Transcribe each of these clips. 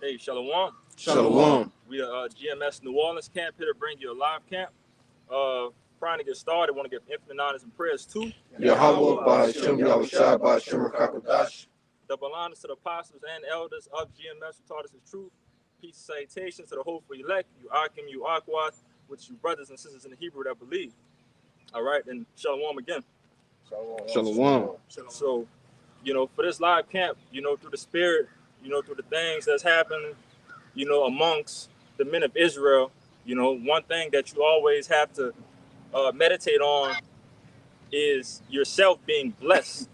Hey, Shalom. Shalom. We are GMS New Orleans camp here to bring you a live camp. Trying to get started, want to give infinite honors and prayers to Yahweh Ba'Hashem Yahushua Ba'Hashem Rakakadash. double honors to the apostles and elders of GMS who taught us the truth. Peace and salutations to the hopeful elect, you Akim, you Aquat, which you brothers and sisters in the Hebrew that believe. All right, and Shalom again. Shalom. So, for this live camp, through the spirit, through the things that's happening, amongst the men of Israel, one thing that you always have to meditate on is yourself being blessed,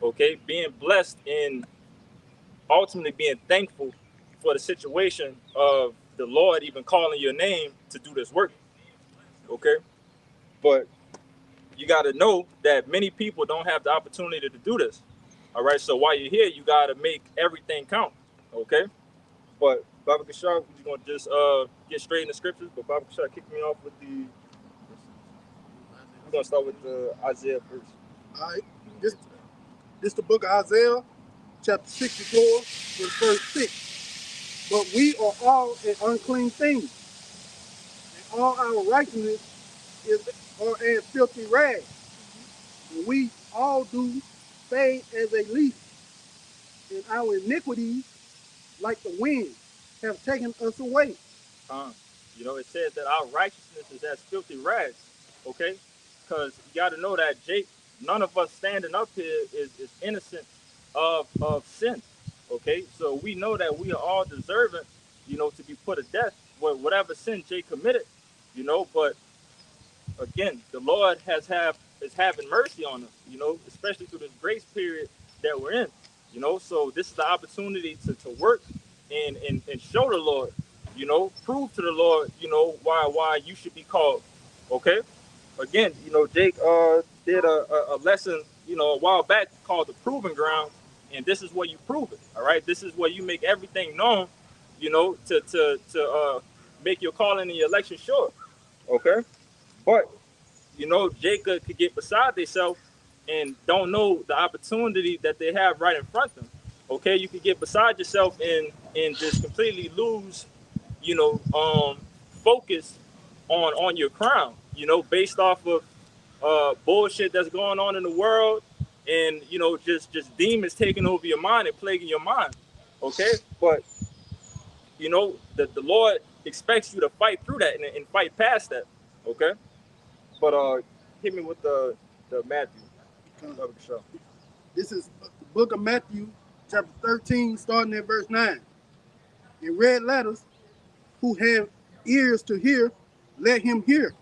okay? Being blessed and ultimately being thankful for the situation of the Lord even calling your name to do this work, okay? But you got to know that many people don't have the opportunity to do this, all right? So while you're here, you got to make everything count, okay? But Baba Kashar, we're going to just get straight in the scriptures, but Baba Kashar kicked me off with we're going to start with Isaiah first. All right. This the book of Isaiah, chapter 64, verse 6. But we are all an unclean thing, and all our righteousness are as filthy rags. And we all do fade as a leaf, and our iniquities, like the wind, have taken us away. It says that our righteousness is as filthy rags, okay? Because you got to know that, Jake, none of us standing up here is innocent of sin, okay? So we know that we are all deserving, to be put to death for whatever sin Jake committed, but again, the Lord is having mercy on us, especially through this grace period that we're in, so this is the opportunity to work and show the Lord, prove to the Lord, why you should be called, okay? Again, Jake did a lesson, a while back called the Proving Ground, and this is where you prove it, all right? This is where you make everything known, to make your calling and your election sure, okay? But Jacob could get beside themselves and don't know the opportunity that they have right in front of them. Okay, you could get beside yourself and just completely lose, focus on your crown. Based off of bullshit that's going on in the world, and just demons taking over your mind and plaguing your mind. Okay, but the Lord expects you to fight through that and fight past that. Okay. But hit me with the Matthew. This is the book of Matthew, chapter 13, starting at verse 9. In red letters, who have ears to hear, let him hear.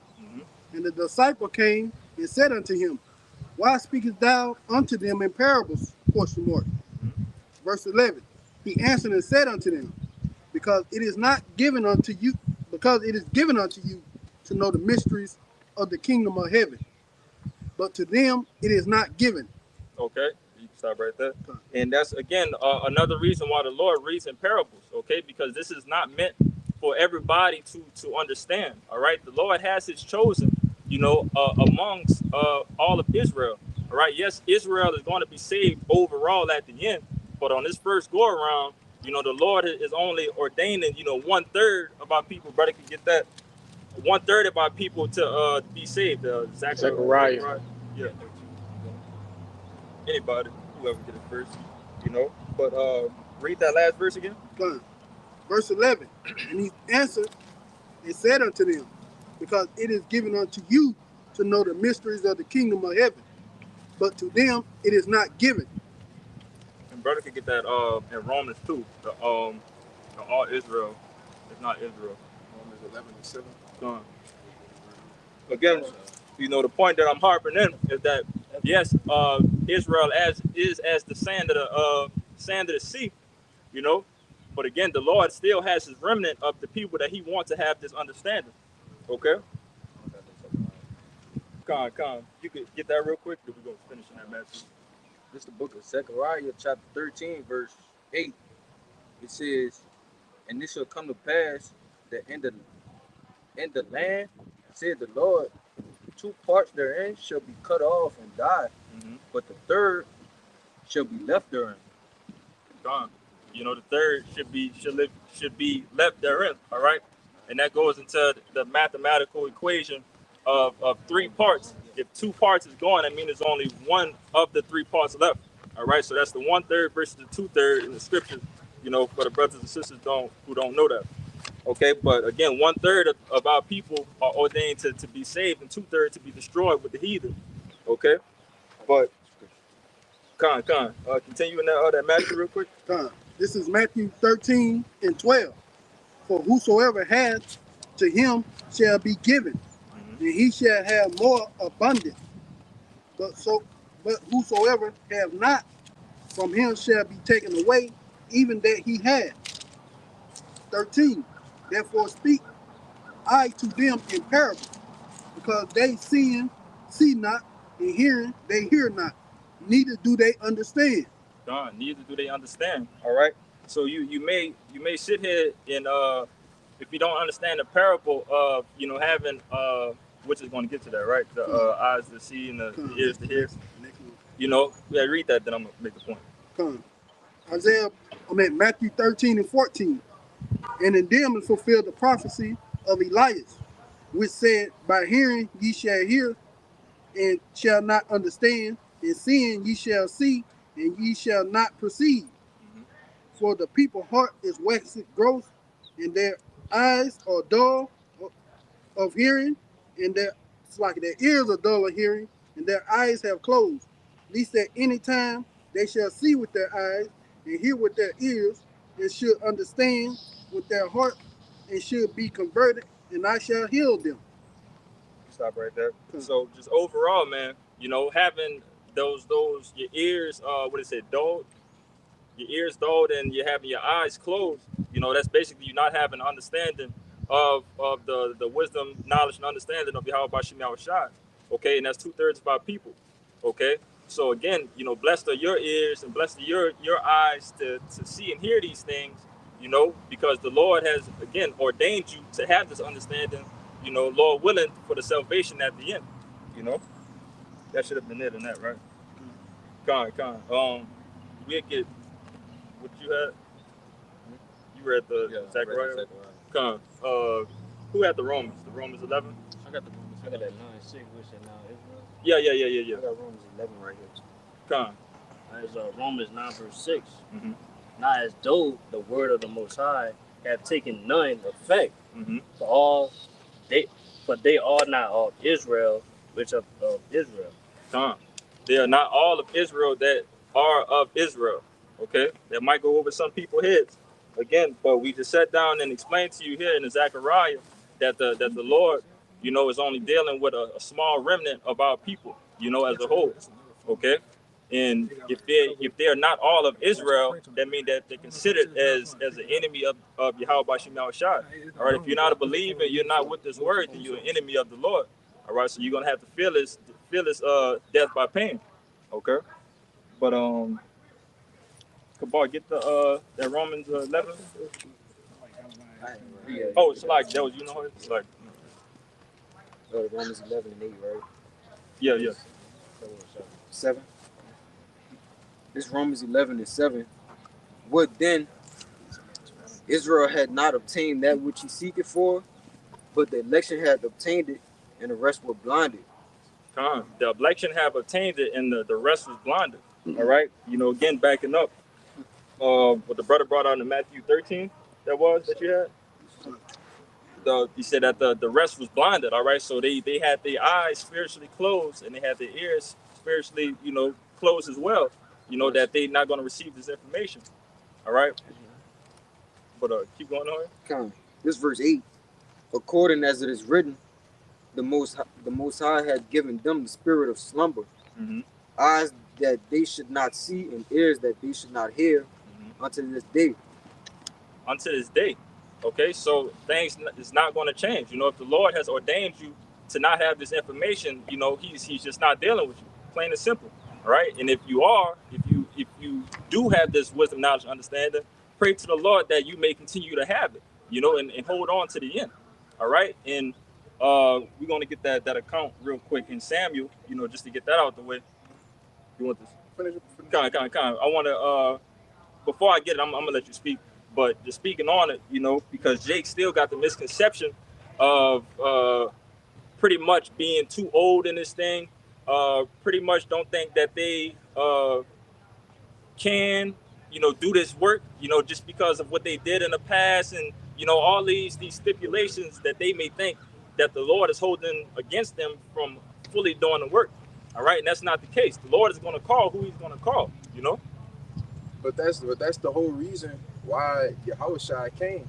And the disciple came and said unto him, why speakest thou unto them in parables? Question mark. Verse 11. He answered and said unto them, because it is given unto you to know the mysteries of the kingdom of heaven. But to them it is not given. Okay, you can stop right there. And that's again another reason why the Lord reads in parables. Okay, because this is not meant for everybody to understand. All right, the Lord has His chosen, amongst all of Israel. All right, yes, Israel is going to be saved overall at the end, but on this first go around, the Lord is only ordaining, 1/3 of our people. Brother can get that. 1/3 of our people to be saved. Zechariah. Yeah. Anybody, whoever get it first, But read that last verse again. Fine. Verse 11. And he answered and said unto them, because it is given unto you to know the mysteries of the kingdom of heaven, but to them it is not given. And brother could get that in Romans 2. The all Israel is not Israel. Romans 11:7. Again, the point that I'm harping in is that yes, Israel is as the sand of the sea, But again, the Lord still has His remnant of the people that He wants to have this understanding. Okay. Con. You could get that real quick. Then we're gonna finish in that message. This is the book of Zechariah, chapter 13, verse 8. It says, and this shall come to pass that in the land, said the Lord, 2 parts therein shall be cut off and die, but the third shall be left therein. Gone. You know, the third should be left therein. All right, and that goes into the mathematical equation of three parts. If two parts is gone, that means there's only one of the three parts left. All right, so that's the 1/3 versus the 2/3 in the scriptures. You know, for the brothers and sisters who don't know that. Okay, but again, 1/3 of our people are ordained to be saved, and 2/3 to be destroyed with the heathen. Okay, but continue in that Matthew real quick. This is Matthew 13 and 12. For whosoever hath, to him shall be given, and he shall have more abundant. But whosoever have not, from him shall be taken away, even that he had. 13. Therefore speak I to them in parables, because they see not, and hearing, they hear not, neither do they understand. Neither do they understand. All right. So you may sit here and if you don't understand the parable of having which is going to get to that, right? The eyes to see and the ears to hear. Read that, then I'm gonna make the point. Matthew 13 and 14. And in them is fulfilled the prophecy of Elias, which said, by hearing ye shall hear, and shall not understand, and seeing ye shall see, and ye shall not perceive. For the people's heart is waxed gross, and their eyes are dull of hearing, and their ears are dull of hearing, and their eyes have closed. Least at any time they shall see with their eyes, and hear with their ears, and should understand with their heart, and should be converted, and I shall heal them. Stop right there. So just overall, man, having those your ears, dulled, your ears dulled, and you're having your eyes closed. That's basically you not having understanding of the wisdom, knowledge, and understanding of Yahweh Bashim Yahushua. Okay, and that's 2/3 of our people. Okay, so again, blessed are your ears and blessed are your eyes to see and hear these things. Because the Lord has again ordained you to have this understanding. Lord willing, for the salvation at the end. That should have been it in that, right? We'll get what you had. You read the Zechariah. Who had the Romans? The Romans 11. I got that 9:6, which is now Israel. Yeah. I got Romans 11 right here. As Romans 9 verse 6. Not as though the word of the Most High have taken none effect, for they are not of Israel, which of Israel. They are not all of Israel that are of Israel. Okay, that might go over some people's heads again, but we just sat down and explained to you here in the Zechariah that the Lord, is only dealing with a small remnant of our people, as a whole. Okay. And if they are not all of Israel, that means that they're considered as an enemy of Yahweh Bashim Yahushua. All right, if you're not a believer, you're not with this word, then you're an enemy of the Lord. All right, so you're gonna have to feel this death by pain. Okay, but Kabar, get that Romans 11. Oh, it's like that was it's like Romans 11 and 8, right? Yeah. 7. This Romans 11 and 7. What then? Israel had not obtained that which he seeketh for, but the election had obtained it, and the rest were blinded. The election have obtained it, and the rest was blinded. All right. Again, backing up what the brother brought out in Matthew 13, that you had. He said that the rest was blinded. All right. So they had their eyes spiritually closed, and they had their ears spiritually, closed as well. That they're not going to receive this information. All right. But keep going on. This verse 8. According as it is written, the Most High had given them the spirit of slumber, eyes that they should not see, and ears that they should not hear, unto this day. Unto this day. Okay, so things is not going to change. If the Lord has ordained you to not have this information, he's just not dealing with you. Plain and simple. All right. And if you do have this wisdom, knowledge, understanding, pray to the Lord that you may continue to have it, and hold on to the end. All right. And we're going to get that account real quick in Samuel, just to get that out the way. You want this? I want to, before I get it, I'm gonna let you speak. But just speaking on it, because Jake still got the misconception of pretty much being too old in this thing. Pretty much don't think that they can, do this work, just because of what they did in the past, and all these stipulations that they may think that the Lord is holding against them from fully doing the work. All right, and that's not the case. The Lord is going to call who He's going to call. But that's the whole reason why Yahushua came,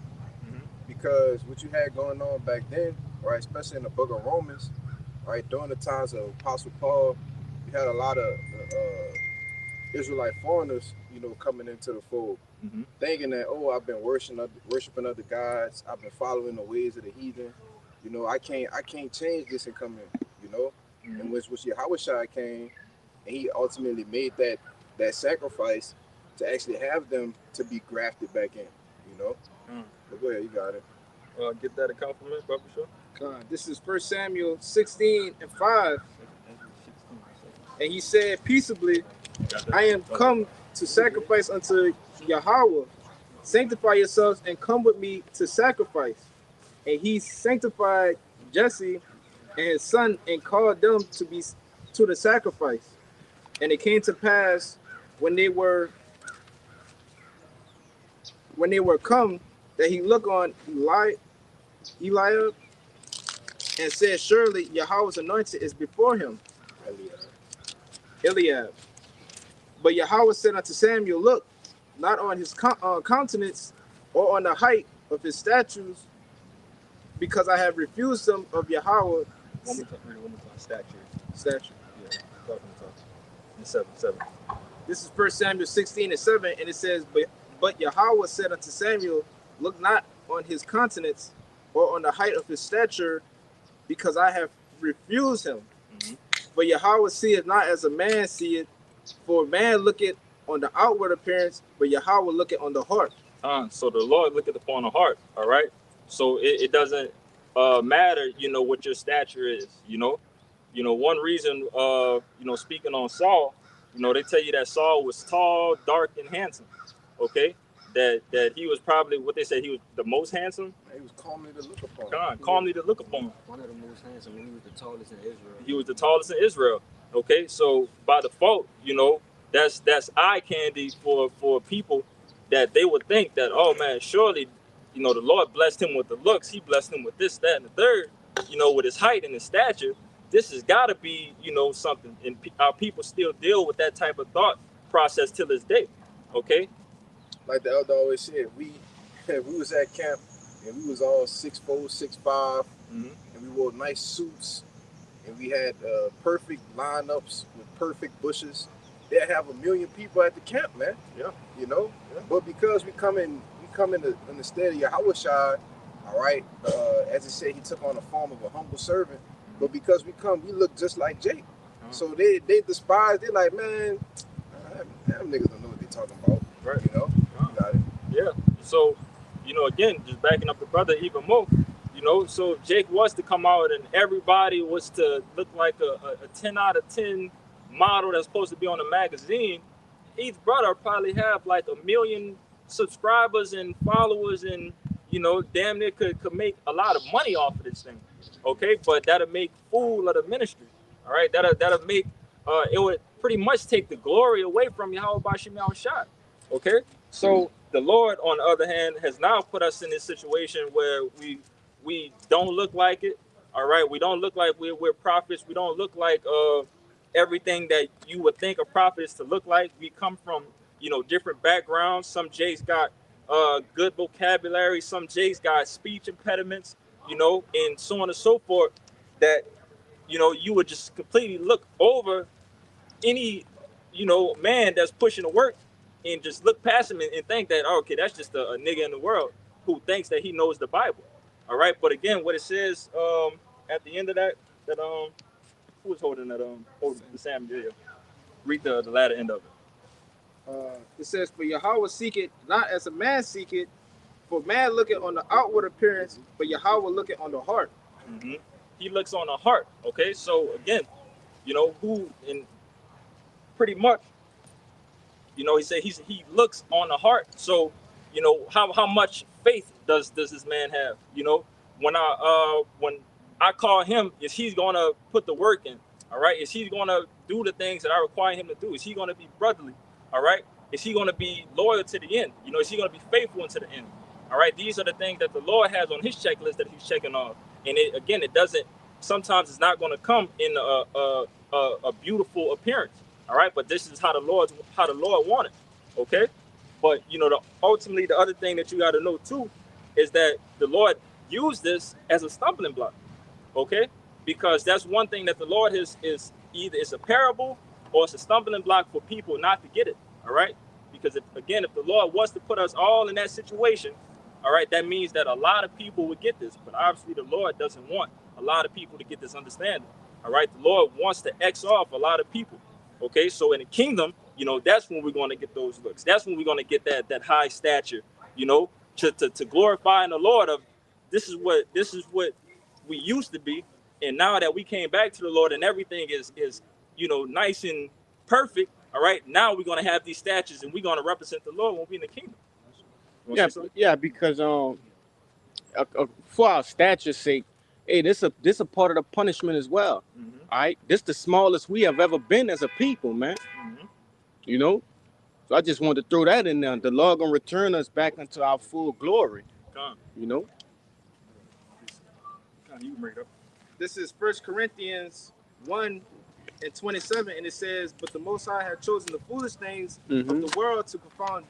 because what you had going on back then, right, especially in the book of Romans, right, during the times of Apostle Paul, you had a lot of Israelite foreigners, coming into the fold, thinking that, oh, I've been worshiping other gods, I've been following the ways of the heathen, I can't change this and come in, and which Yahushua came, and He ultimately made that sacrifice to actually have them to be grafted back in, But go ahead, you got it. Get that a compliment, Brother Shaw. God, this is 1 Samuel 16:5. And he said, peaceably, I am come to sacrifice unto Yahweh. Sanctify yourselves and come with me to sacrifice. And he sanctified Jesse and his son and called them to the sacrifice. And it came to pass when they were come, that he looked on Eliab and said, surely Yahweh's anointed is before him. Eliab. But Yahweh said unto Samuel, look, not on his countenance or on the height of his statues, because I have refused them of Yahweh. Statue. Yeah, talking. 7. This is 1 Samuel 16:7, and it says, But Yahweh said unto Samuel, look not on his countenance or on the height of his stature, because I have refused him. But Yahweh seeth not as a man seeth, for man looketh on the outward appearance, but Yahweh looketh on the heart. So the Lord looketh upon the heart, all right? So it doesn't matter, what your stature is, One reason, speaking on Saul, they tell you that Saul was tall, dark, and handsome, okay? That he was probably, what they say, he was the most handsome. He was calmly to look upon. Calmly to look upon. One of the most handsome, and he was the tallest in Israel. He was the tallest in Israel. Okay, so by default, that's eye candy for people, that they would think that, oh man, surely, the Lord blessed him with the looks. He blessed him with this, that, and the third. With his height and his stature. This has got to be, something. And our people still deal with that type of thought process till this day. Okay. Like the elder always said, we was at camp and we was all 6'4", 6'5", and we wore nice suits, and we had perfect lineups with perfect bushes. They'd have 1 million people at the camp, man. Yeah. Yeah. But because we come in the stead of Yahushua, all right, as it said, he took on the form of a humble servant. But because we look just like Jake. So they despise, they're like, man, them niggas don't know what they're talking about. Right. You got it. Yeah. So, again, just backing up the brother even more, so Jake was to come out and everybody was to look like a 10 out of 10 model that's supposed to be on a magazine. Each brother probably have like 1 million subscribers and followers, and damn near could make a lot of money off of this thing. Okay, but that'll make fool of the ministry. All right, that'll make it would pretty much take the glory away from Yahweh Bashim Yahushua. Okay, so the Lord, on the other hand, has now put us in this situation where we don't look like it. All right, we don't look like we're prophets. We don't look like everything that you would think a prophet is to look like. We come from different backgrounds. Some Jays got good vocabulary. Some Jays got speech impediments. And so on and so forth. That you would just completely look over any man that's pushing the work and just look past him and think that, oh, okay, that's just a nigga in the world who thinks that he knows the Bible. All right, but again, what it says at the end of that who was holding that holding the Samuel? Read the latter end of it. It says, for Yahweh seeketh not as a man seeketh, for man looketh on the outward appearance, but Yahweh looketh on the heart. He looks on the heart. Okay, so again, who in pretty much You know, he said he looks on the heart. So, you know, how much faith does this man have? You know, when I call him, is he gonna put the work in? All right, is he gonna do the things that I require him to do? Is he gonna be brotherly? All right, is he gonna be loyal to the end? You know, is he gonna be faithful unto the end? All right, these are the things that the Lord has on his checklist that he's checking off. And it doesn't. Sometimes it's not going to come in a beautiful appearance. All right, but this is how the Lord wanted. Okay, but you know, ultimately the other thing that you got to know too is that the Lord used this as a stumbling block. Okay, because that's one thing that the Lord is either it's a parable or it's a stumbling block for people not to get it. All right, because if the Lord was to put us all in that situation, all right, that means that a lot of people would get this, but obviously the Lord doesn't want a lot of people to get this understanding. All right, the Lord wants to X off a lot of people. Okay, so in the kingdom, you know, that's when we're going to get those looks. That's when we're going to get that high stature. You know, to glorify in the Lord of this is what we used to be, and now that we came back to the Lord and everything is you know nice and perfect. All right, now we're going to have these statues and we're going to represent the Lord when we're in the kingdom. Yeah, because for our stature's sake, hey, this a part of the punishment as well. Mm-hmm. All right, this the smallest we have ever been as a people, man. Mm-hmm. You know, so I just wanted to throw that in there. The Lord gonna return us back into our full glory. You know. You can bring it up. This is 1 Corinthians 1:27, and it says, "But the Most High had chosen the foolish things of the world to confound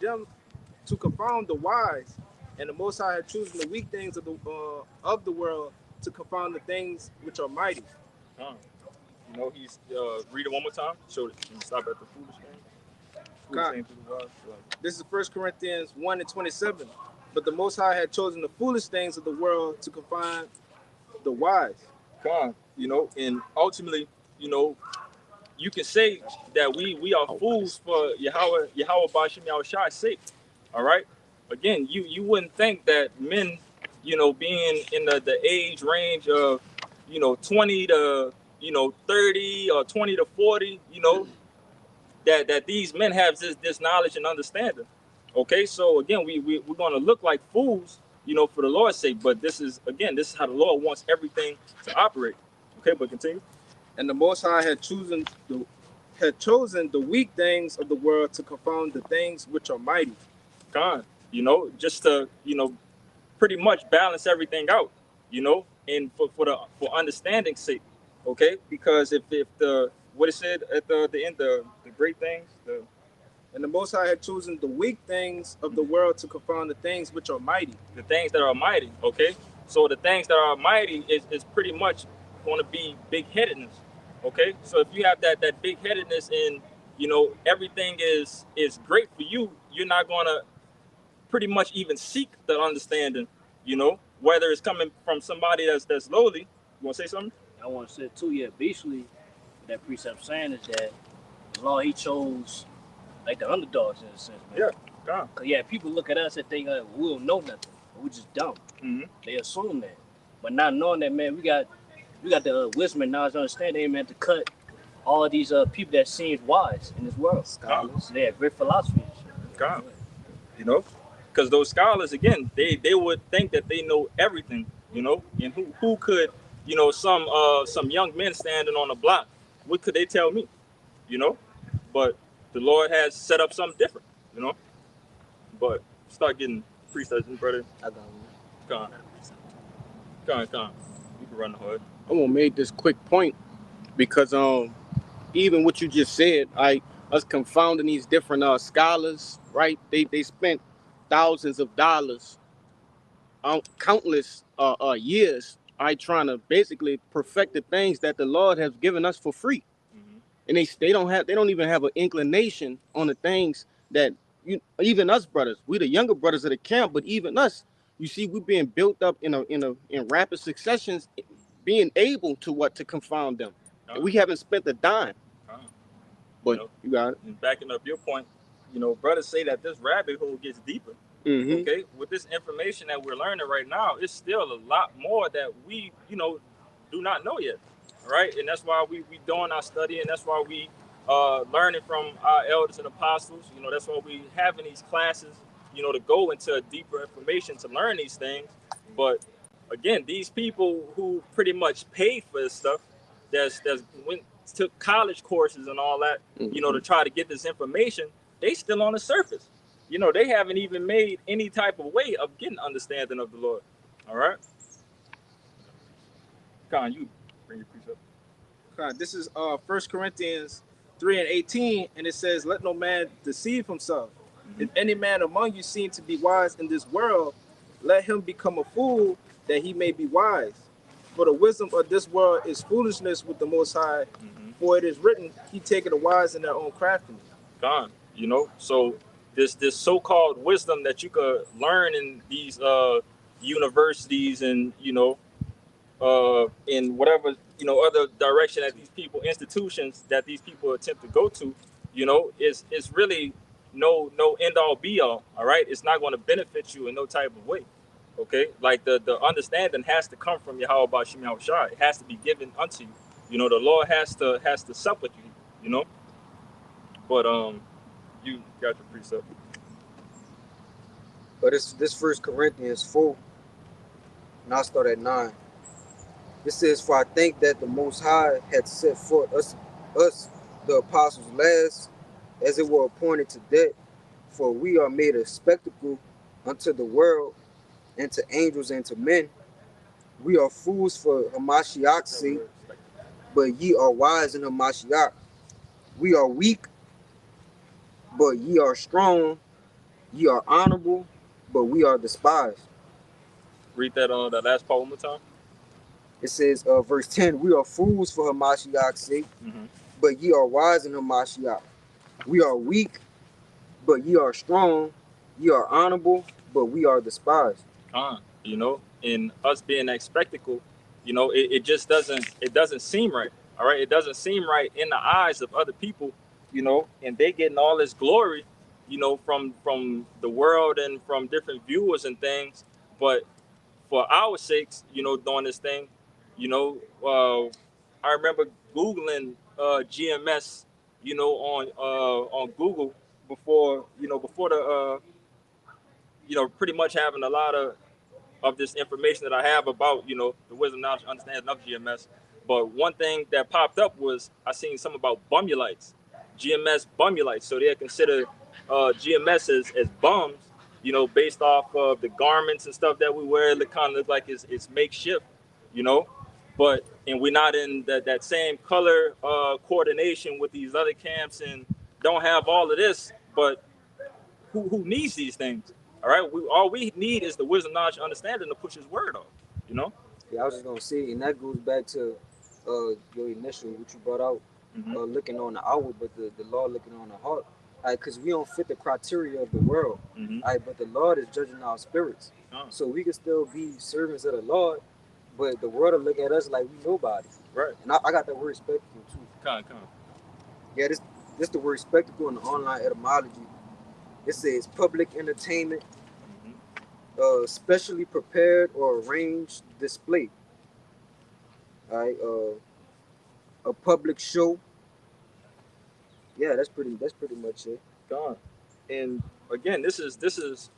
the wise, and the Most High had chosen the weak things of the world to confound the things which are mighty." You know, he's read it one more time. So can you stop at the foolish thing? Foolish things of the wise. This is 1 Corinthians 1:27. "But the Most High had chosen the foolish things of the world to confound the wise." You know, and ultimately, you know, you can say that we are fools for Yahweh Bashim Yahushai's sake. All right. Again, you wouldn't think that men, you know, being in the age range of, you know, 20 to 30 or 20 to 40, you know, that these men have this knowledge and understanding. Okay, so again, we're going to look like fools, you know, for the Lord's sake. But this is how the Lord wants everything to operate. Okay, but continue. "And the Most High had chosen the weak things of the world to confound the things which are mighty." You know, just to, you know, pretty much balance everything out, you know, and for understanding's sake. Okay, because if the what it said at the end, the great things, "And the Most High had chosen the weak things of the world to confound the things which are mighty." The things that are mighty. Okay, so the things that are mighty is pretty much going to be big-headedness. Okay, so if you have that big-headedness and, you know, everything is great for you, you're not going to pretty much even seek the understanding, you know, whether it's coming from somebody that's lowly. You want to say something? I want to say too, yeah, basically that precept saying is that the Lord, he chose like the underdogs in a sense, man. Yeah, Cause yeah, people look at us and think like, we don't know nothing. We're just dumb. Mm-hmm. They assume that, but not knowing that, man, we got the wisdom and knowledge, understanding, man, to cut all of these people that seems wise in this world. Scholars, they have great philosophy. You know, because those scholars, again, they would think that they know everything, you know, and who could, you know, some young men standing on a block, what could they tell me, you know? But the Lord has set up something different, you know. But start getting precepts, brother. I got one. Come. You can run the hood. I'm gonna make this quick point because even what you just said, us confounding these different scholars, right? They spent thousands of dollars, countless years, trying to basically perfect the things that the Lord has given us for free. Mm-hmm. And they don't even have an inclination on the things that even us brothers, we the younger brothers of the camp, but even us, you see, we're being built up in rapid successions, being able to confound them. And we haven't spent a dime. But you got it. And backing up your point, you know, brothers say that this rabbit hole gets deeper. Mm-hmm. Okay, with this information that we're learning right now, it's still a lot more that we, you know, do not know yet. All right, and that's why we doing our study, and that's why we, learning from our elders and apostles. You know, that's why we having these classes, you know, to go into deeper information to learn these things. But again, these people who pretty much paid for this stuff, that's went took college courses and all that, you know, to try to get this information, they still on the surface. You know, they haven't even made any type of way of getting understanding of the Lord. All right. Con, you bring your piece up. God, this is 1 Corinthians 3:18, and it says, "Let no man deceive himself. If any man among you seem to be wise in this world, let him become a fool, that he may be wise. For the wisdom of this world is foolishness with the Most High. For it is written, He taketh the wise in their own craftiness." Gone. You know, so this so-called wisdom that you could learn in these universities and, you know, in whatever, you know, other direction that these people, institutions that these people attempt to go to, you know, is really no end all be all. All right, it's not going to benefit you in no type of way. Okay, like the understanding has to come from Yahweh Bashim Yahushua. It has to be given unto you. You know, the Lord has to sup with you. You know, but you got your precept. But this 1 Corinthians 4, and I'll start at 9. It says, "For I think that the Most High had set forth us the apostles last, as it were appointed to death, for we are made a spectacle unto the world, and to angels, and to men. We are fools for Hamashiach's sake, but ye are wise in Hamashiach. We are weak, but ye are strong. Ye are honorable, but we are despised." Read that on that last part one more time. It says, verse 10, "We are fools for Hamashiach's sake, but ye are wise in Hamashiach. We are weak, but ye are strong. Ye are honorable, but we are despised." You know, in us being that spectacle, you know, it just doesn't seem right. All right, it doesn't seem right in the eyes of other people, you know, and they getting all this glory, you know, from the world and from different viewers and things. But for our sakes, you know, doing this thing, you know, I remember Googling GMS, you know, on Google before the you know, pretty much having a lot of this information that I have about, you know, the wisdom, knowledge, understanding of GMS. But one thing that popped up was I seen something about bumulites, GMS bumulites. So they're considered GMS as bums, you know, based off of the garments and stuff that we wear. It kind of look like it's makeshift, you know. But and we're not in that same color coordination with these other camps and don't have all of this. But who needs these things? All right, all we need is the wisdom, knowledge, understanding to push His word off. You know. Yeah, I was just gonna say, and that goes back to your initial, what you brought out, looking on the outward, but the Lord looking on the heart. Because we don't fit the criteria of the world. But the Lord is judging our spirits. So we can still be servants of the Lord, but the world will look at us like we nobody. Right. And I got that word spectacle too. Come. Yeah, this the word spectacle in the online etymology. It says public entertainment, specially prepared or arranged display. All right, a public show. Yeah, that's pretty much it. God. And again, this is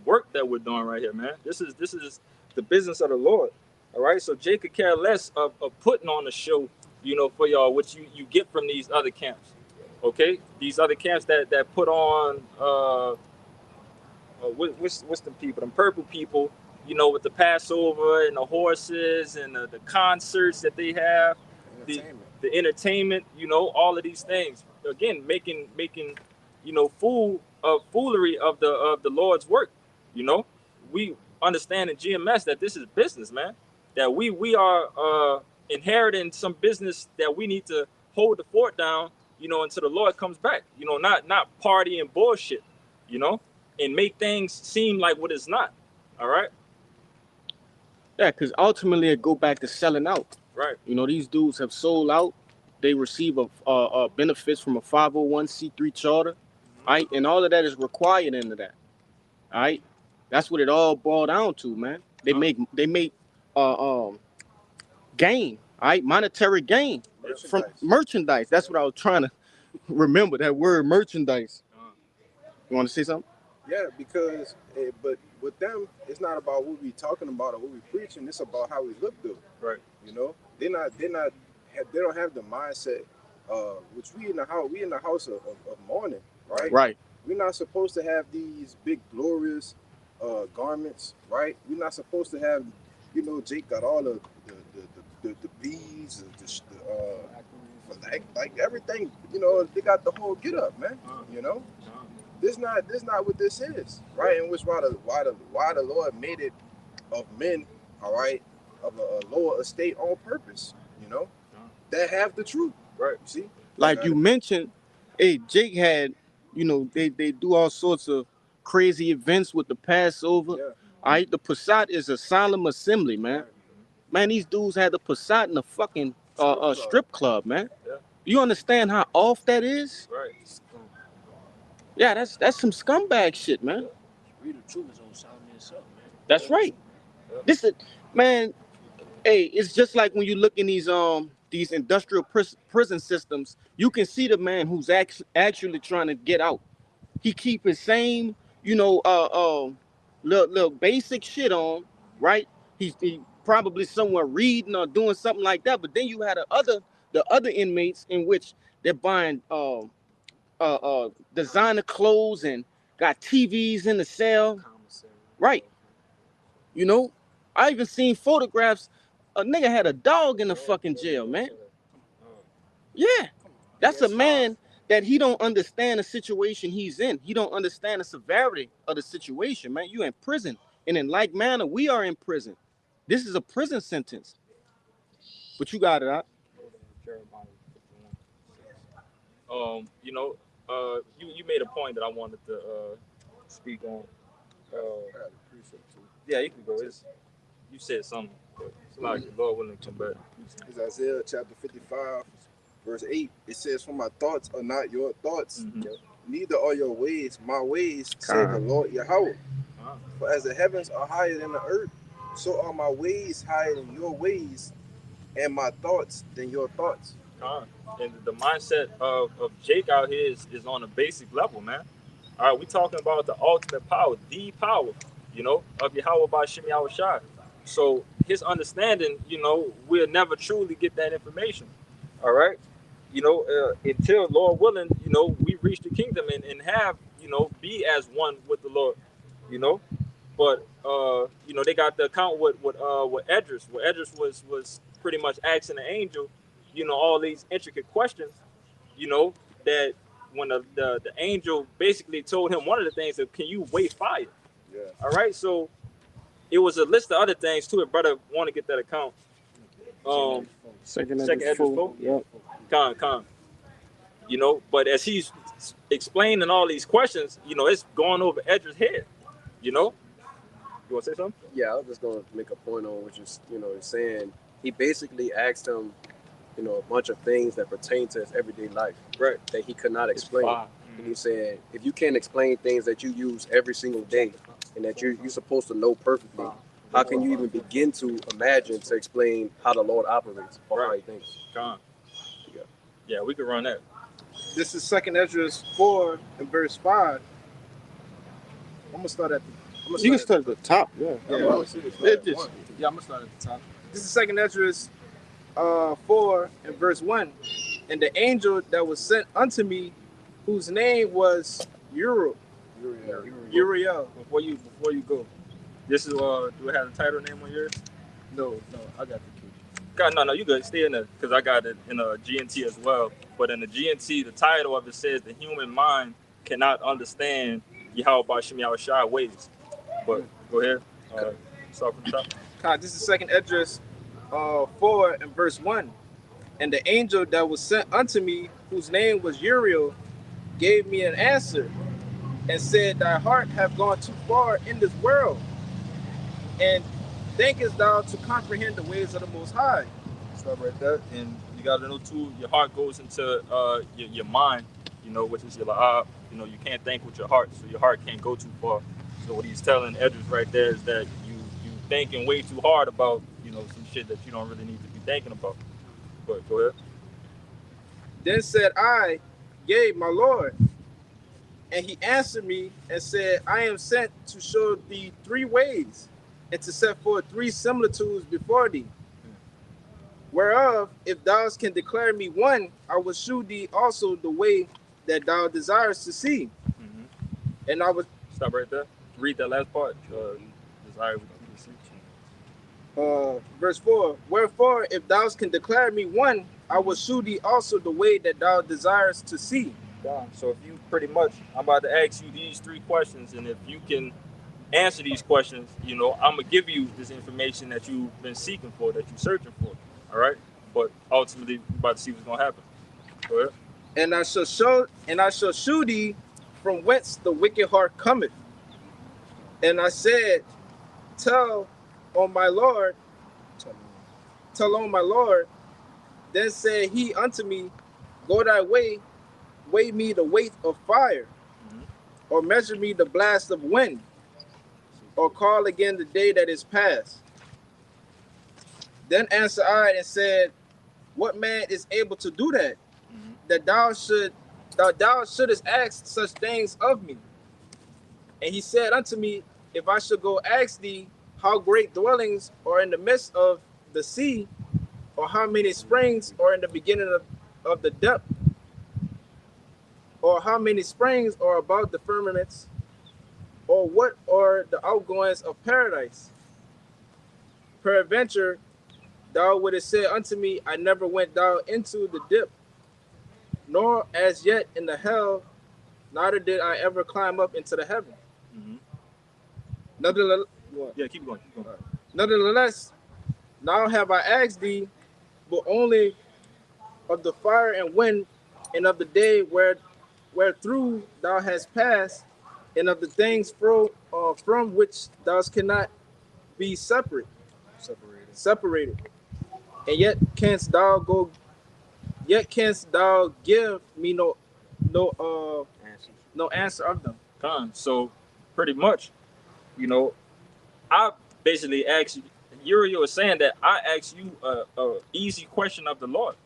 work that we're doing right here, man. This is the business of the Lord. All right. So Jake could care less of putting on a show, you know, for y'all, which you get from these other camps. Okay, these other camps that put on what's the people, them purple people, you know, with the Passover and the horses and the concerts that they have, the entertainment, you know, all of these things. Again, making you know, foolery of the Lord's work. You know, we understand in GMS that this is business, man. That we are inheriting some business that we need to hold the fort down, you know, until the Lord comes back. You know, not party and bullshit, you know, and make things seem like what it's not. All right. Yeah, because ultimately it go back to selling out. Right. You know, these dudes have sold out. They receive a benefits from a 501c3 charter, right? And all of that is required into that, all right? That's what it all boiled down to, man. They make gain, all right? Monetary gain from merchandise. That's what I was trying to remember, that word merchandise. You want to say something? Yeah, because but with them, it's not about what we talking about or what we preaching. It's about how we look, though. Right. You know, they don't have the mindset. Which we in the house of mourning, right? Right. We're not supposed to have these big glorious garments, right? We're not supposed to have, you know, Jake got all the beads, like everything, you know, they got the whole get up, man. You know, this not what this is, right? And which why the Lord made it of men, all right, of a lower estate on purpose, you know, that have the truth, right? You see, like you mentioned, hey, Jake had, you know, they do all sorts of crazy events with the Passover. Yeah. All right, the Passat is a solemn assembly, man. Man, these dudes had the Passat in a fucking strip club, man. Yeah. You understand how off that is? Right. Yeah, that's some scumbag shit, man. Read the truth is on Solomon itself, man. That's right. This is, man. Hey, it's just like when you look in these industrial prison systems, you can see the man who's actually trying to get out. He keep his same, you know, little basic shit on, right? He probably somewhere reading or doing something like that. But then you had the other inmates in which they're buying designer clothes and got TVs in the cell, right? You know, I even seen photographs. A nigga had a dog in the fucking jail, man. Yeah, that's a man that he don't understand the situation he's in. He don't understand the severity of the situation, man. You in prison, and in like manner, we are in prison. This is a prison sentence. But you got it out. You know, you made a point that I wanted to speak on. Yeah, you can go. You said something. It's like the Lord willing to come back. It's Isaiah chapter 55, verse 8. It says, "For my thoughts are not your thoughts, neither are your ways my ways, said the Lord Yahweh. For as the heavens are higher than the earth, so are my ways higher than your ways, and my thoughts than your thoughts." And the mindset of Jake out here is on a basic level, man. All right, we talking about the ultimate power, the power, you know, of Yahweh by Shem Yahushua. So his understanding, you know, we'll never truly get that information. All right. You know, until Lord willing, you know, we reach the kingdom and have, you know, be as one with the Lord, you know. But you know, they got the account with Edris, where Edris was pretty much asking the angel, you know, all these intricate questions, you know, that when the angel basically told him one of the things that, can you weigh fire? Yeah. All right, so it was a list of other things too. If brother want to get that account. Second Edris full. Yeah. Con. You know, but as he's explaining all these questions, you know, it's going over Edris' head. You know. You want to say something? Yeah, I was just going to make a point on what you're saying. He basically asked him, you know, a bunch of things that pertain to his everyday life, right? That he could not explain. And he said, if you can't explain things that you use every single day and that you're supposed to know perfectly, how can you even begin to imagine to explain how the Lord operates or how he thinks? Yeah, we could run that. This is 2nd Esdras 4 and verse 5. I'm gonna start at the. You can start at the top. Yeah. I'm gonna start at the top. This is 2nd Esdras 4 and verse 1. And the angel that was sent unto me, whose name was Uriel. Before you go. This is do it have the title name on yours? No, I got the key. God, no, you good. Stay in there because I got it in a GNT as well. But in the GNT, the title of it says the human mind cannot understand Yahweh by Shem Yahushua ways. But go ahead. Start from the top. This is 2nd Esdras 4 and verse 1. And the angel that was sent unto me, whose name was Uriel, gave me an answer and said, thy heart have gone too far in this world, and thinkest thou to comprehend the ways of the Most High. Stop right there. And you got to know too, your heart goes into your mind, you know, which is your la'ab. You know, you can't think with your heart, so your heart can't go too far. So what he's telling Edris right there is that you thinking way too hard about, you know, some shit that you don't really need to be thinking about. But go ahead. Then said I, Yea, my Lord. And he answered me and said, I am sent to show thee 3 ways, and to set forth 3 similitudes before thee. Whereof, if thou can declare me one, I will shew thee also the way that thou desirest to see. Mm-hmm. And I was Stop right there. Read that last part. Desire to see. Verse 4. Wherefore, if thou can declare me one, I will shew thee also the way that thou desirest to see. So if you pretty much, I'm about to ask you these 3 questions, and if you can answer these questions, you know, I'm gonna give you this information that you've been seeking for, that you're searching for. All right, but ultimately, we're about to see what's gonna happen. Go ahead. And I shall shew thee from whence the wicked heart cometh. And I said, Tell on my Lord. Then said he unto me, Go thy way, weigh me the weight of fire, or measure me the blast of wind, or call again the day that is past. Then answered I and said, What man is able to do that? That thou shouldest ask such things of me. And he said unto me, If I should go ask thee how great dwellings are in the midst of the sea, or how many springs are in the beginning of the depth, or how many springs are about the firmaments, or what are the outgoings of paradise? Peradventure, thou wouldest say unto me, I never went down into the depth, nor as yet in the hell, neither did I ever climb up into the heaven. Mm-hmm. Keep going. Nevertheless, now have I asked thee, but only of the fire and wind, and of the day wherethrough thou hast passed, and of the things from which thou cannot be separated. And yet canst thou give me no answer of them. So pretty much, you know, I basically asked you, Uriel was saying that I asked you a easy question of the Lord.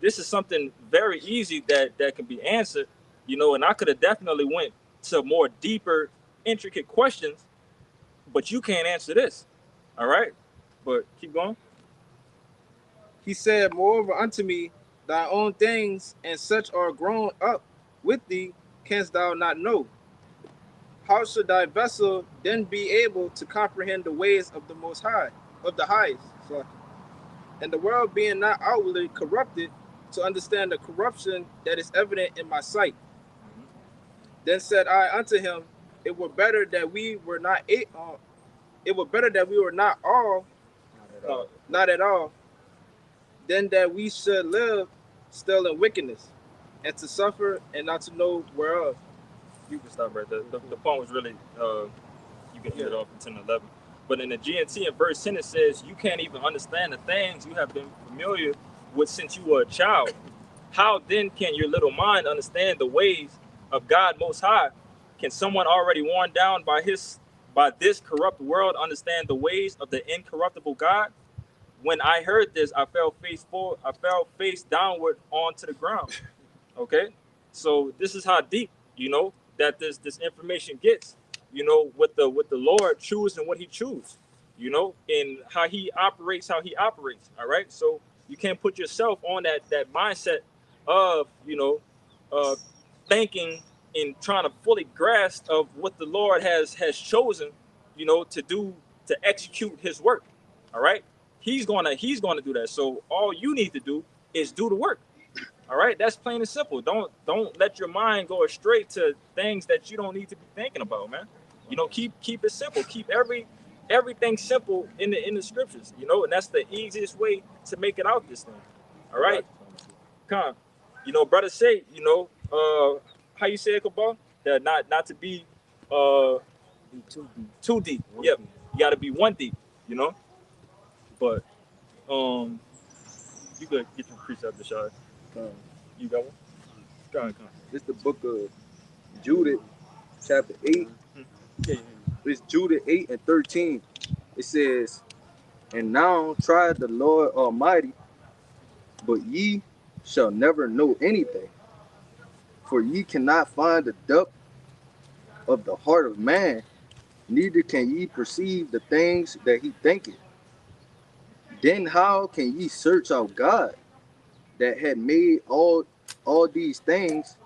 This is something very easy that can be answered, you know, and I could have definitely went to more deeper, intricate questions, but you can't answer this. All right, but keep going. He said, Moreover unto me, thy own things and such are grown up with thee, canst thou not know? How should thy vessel then be able to comprehend the ways of the Most High, of the highest? And the world being not outwardly corrupted, to understand the corruption that is evident in my sight. Then said I unto him, It were better that we were not not at all, than that we should live still in wickedness, and to suffer and not to know whereof. You can stop right there. The point was really, you can hit it off in 10 and 11. But in the GNT in verse 10, it says, you can't even understand the things you have been familiar with since you were a child. How then can your little mind understand the ways of God Most High? Can someone already worn down by this corrupt world understand the ways of the incorruptible God? When I heard this, I fell face downward onto the ground. Okay, so this is how deep, you know, that this information gets, you know, with the Lord choosing what he chooses, you know, and how he operates. All right, so you can't put yourself on that mindset of, you know, thinking and trying to fully grasp of what the Lord has chosen, you know, to execute his work. All right, he's gonna do that. So all you need to do is do the work. All right, that's plain and simple. Don't let your mind go astray to things that you don't need to be thinking about, man. You know, keep it simple. Keep everything simple in the scriptures, you know, and that's the easiest way to make it out this thing. All right, come, you know, brother say, you know, how you say it, Kabal? That not to be too deep. Yep, you got to be 1 deep, you know. But you could get your precept, Rashad. You got one? Come. This is the book of Jude, chapter 8. It's Jude 8 and 13. It says, And now try the Lord Almighty, but ye shall never know anything. For ye cannot find the depth of the heart of man, neither can ye perceive the things that he thinketh. Then how can ye search out God that had made all these things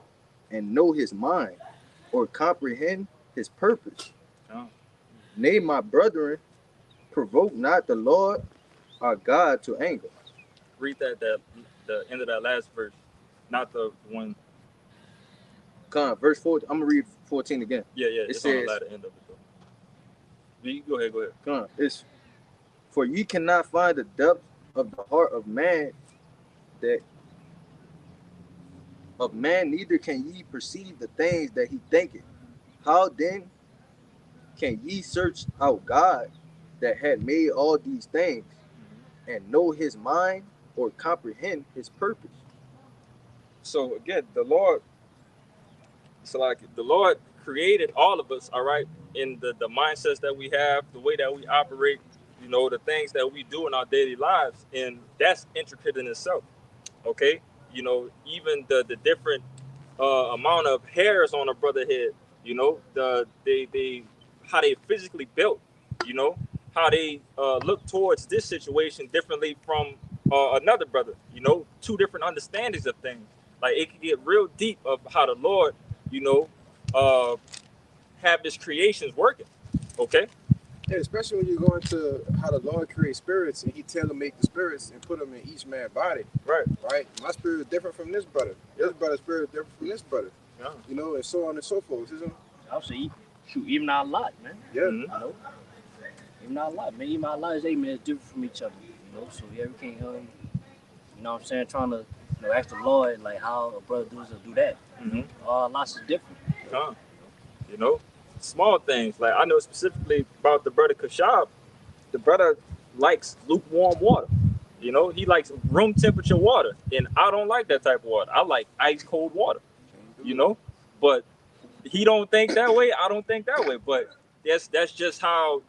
and know his mind or comprehend his purpose? Oh. Nay, my brethren, provoke not the Lord our God to anger. Read the end of that last verse, not the one. Come, verse 14. I'm gonna read 14 again. Yeah, It it's on the says, latter end of it though. You go ahead. come, it's for ye cannot find the depth of the heart of man, neither can ye perceive the things that he thinketh. How then can ye search out God that had made all these things and know his mind or comprehend his purpose? So again, the Lord created all of us, all right, in the mindsets that we have, the way that we operate, the things that we do in our daily lives, and that's intricate in itself. Okay, even the different amount of hairs on a brother head, they how they physically built, how they look towards this situation differently from another brother, two different understandings of things. Like it can get real deep of how the Lord, uh, have his creations working. Okay. Yeah, especially when you go into how the Lord creates spirits and he tailor-make the spirits and put them in each man's body. Right. Right? My spirit is different from this brother. This brother's spirit is different from this brother. Yeah. And so on and so forth. Isn't it? I'll say, shoot, even our lot, man. Yeah. Mm-hmm. Even our lot, man. Even our lives, man, is different from each other. So yeah, we can't, what I'm saying, trying to, ask the Lord like how a brother does or do that. Mm-hmm. All lots is different. Small things. Like I know specifically about the brother Kashab. The brother likes lukewarm water. He likes room temperature water, and I don't like that type of water. I like ice cold water. But he don't think that way. I don't think that way. But that's just how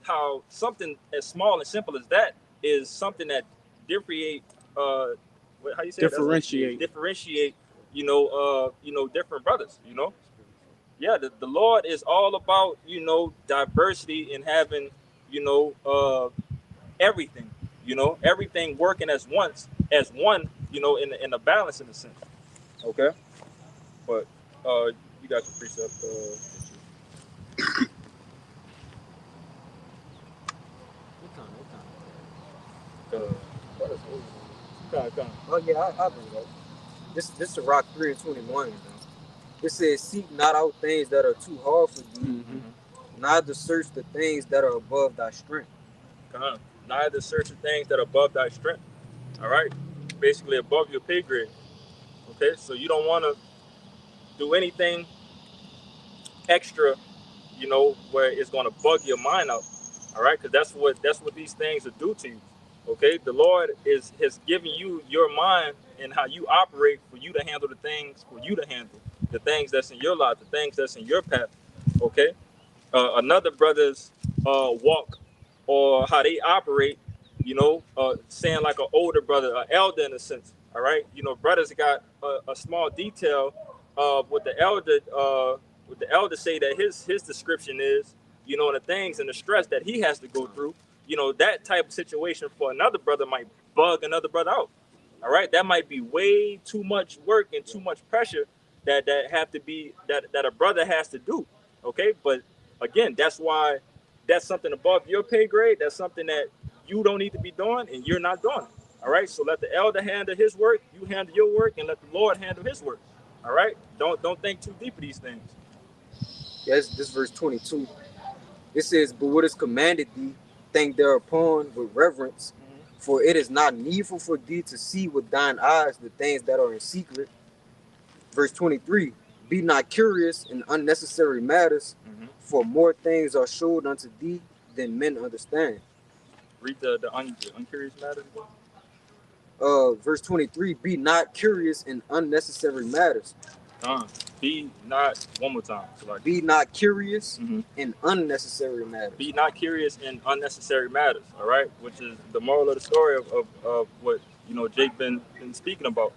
something as small and simple as that is something that differentiate. How you say Differentiate. Differentiate. Different brothers. Yeah, the Lord is all about, diversity and having, everything, everything working as one, in a balance in a sense. Okay. But you got your precept. Oh yeah, I bring it up. This is Rock 3:21. It says, seek not out things that are too hard for thee, neither search the things that are above thy strength. Neither search the things that are above thy strength. All right. Basically above your pay grade. Okay. So you don't want to do anything extra, where it's going to bug your mind out. All right. Because that's what these things will do to you. Okay. The Lord has given you your mind and how you operate for you to handle the things for you to handle. The things that's in your life, the things that's in your path. Okay. Another brother's walk or how they operate, saying like an older brother, an elder in a sense. All right. Brothers got a small detail of what the elder say that his description is, and the things and the stress that he has to go through. That type of situation for another brother might bug another brother out. All right. That might be way too much work and too much pressure that have to be that a brother has to do. Okay. But again, that's why that's something above your pay grade. That's something that you don't need to be doing and you're not doing it. All right. So let the elder handle his work, you handle your work, and let the Lord handle his work. All right. Don't think too deep of these things. Yes, this verse 22. It says, but what is commanded thee, think thereupon with reverence, for it is not needful for thee to see with thine eyes the things that are in secret. Verse 23, be not curious in unnecessary matters, for more things are showed unto thee than men understand. Read the uncurious matters. Verse 23, be not curious in unnecessary matters. Be not, one more time. So like, be not curious in unnecessary matters. Be not curious in unnecessary matters. All right, which is the moral of the story of what Jake been speaking about.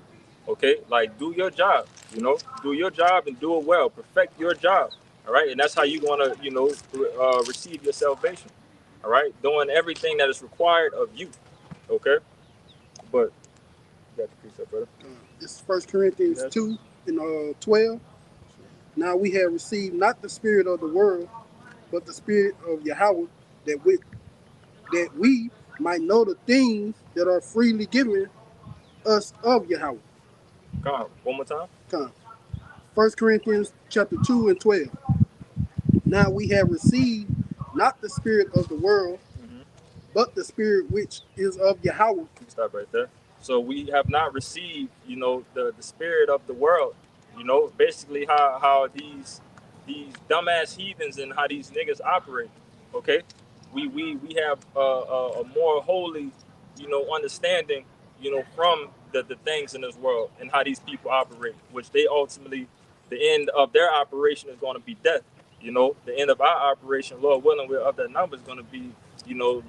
Okay, like do your job. You know, do your job and do it well. Perfect your job. All right, and that's how you're gonna, receive your salvation. All right, doing everything that is required of you. Okay, but you got the precept, brother. This is 1 Corinthians Yes. 2 and 12. Now we have received not the spirit of the world, but the spirit of Yahweh, that we might know the things that are freely given us of Yahweh. Come on, one more time. Come. 1 Corinthians chapter 2 and 12. Now we have received not the spirit of the world, Mm-hmm. but the spirit which is of Yahweh. Stop right there. So we have not received, the spirit of the world. Basically how these dumbass heathens and how these niggas operate. Okay, we have a more holy, understanding, from the things in this world and how these people operate, which they ultimately, the end of their operation is going to be death. The end of our operation, Lord willing, we're of that number is going to be,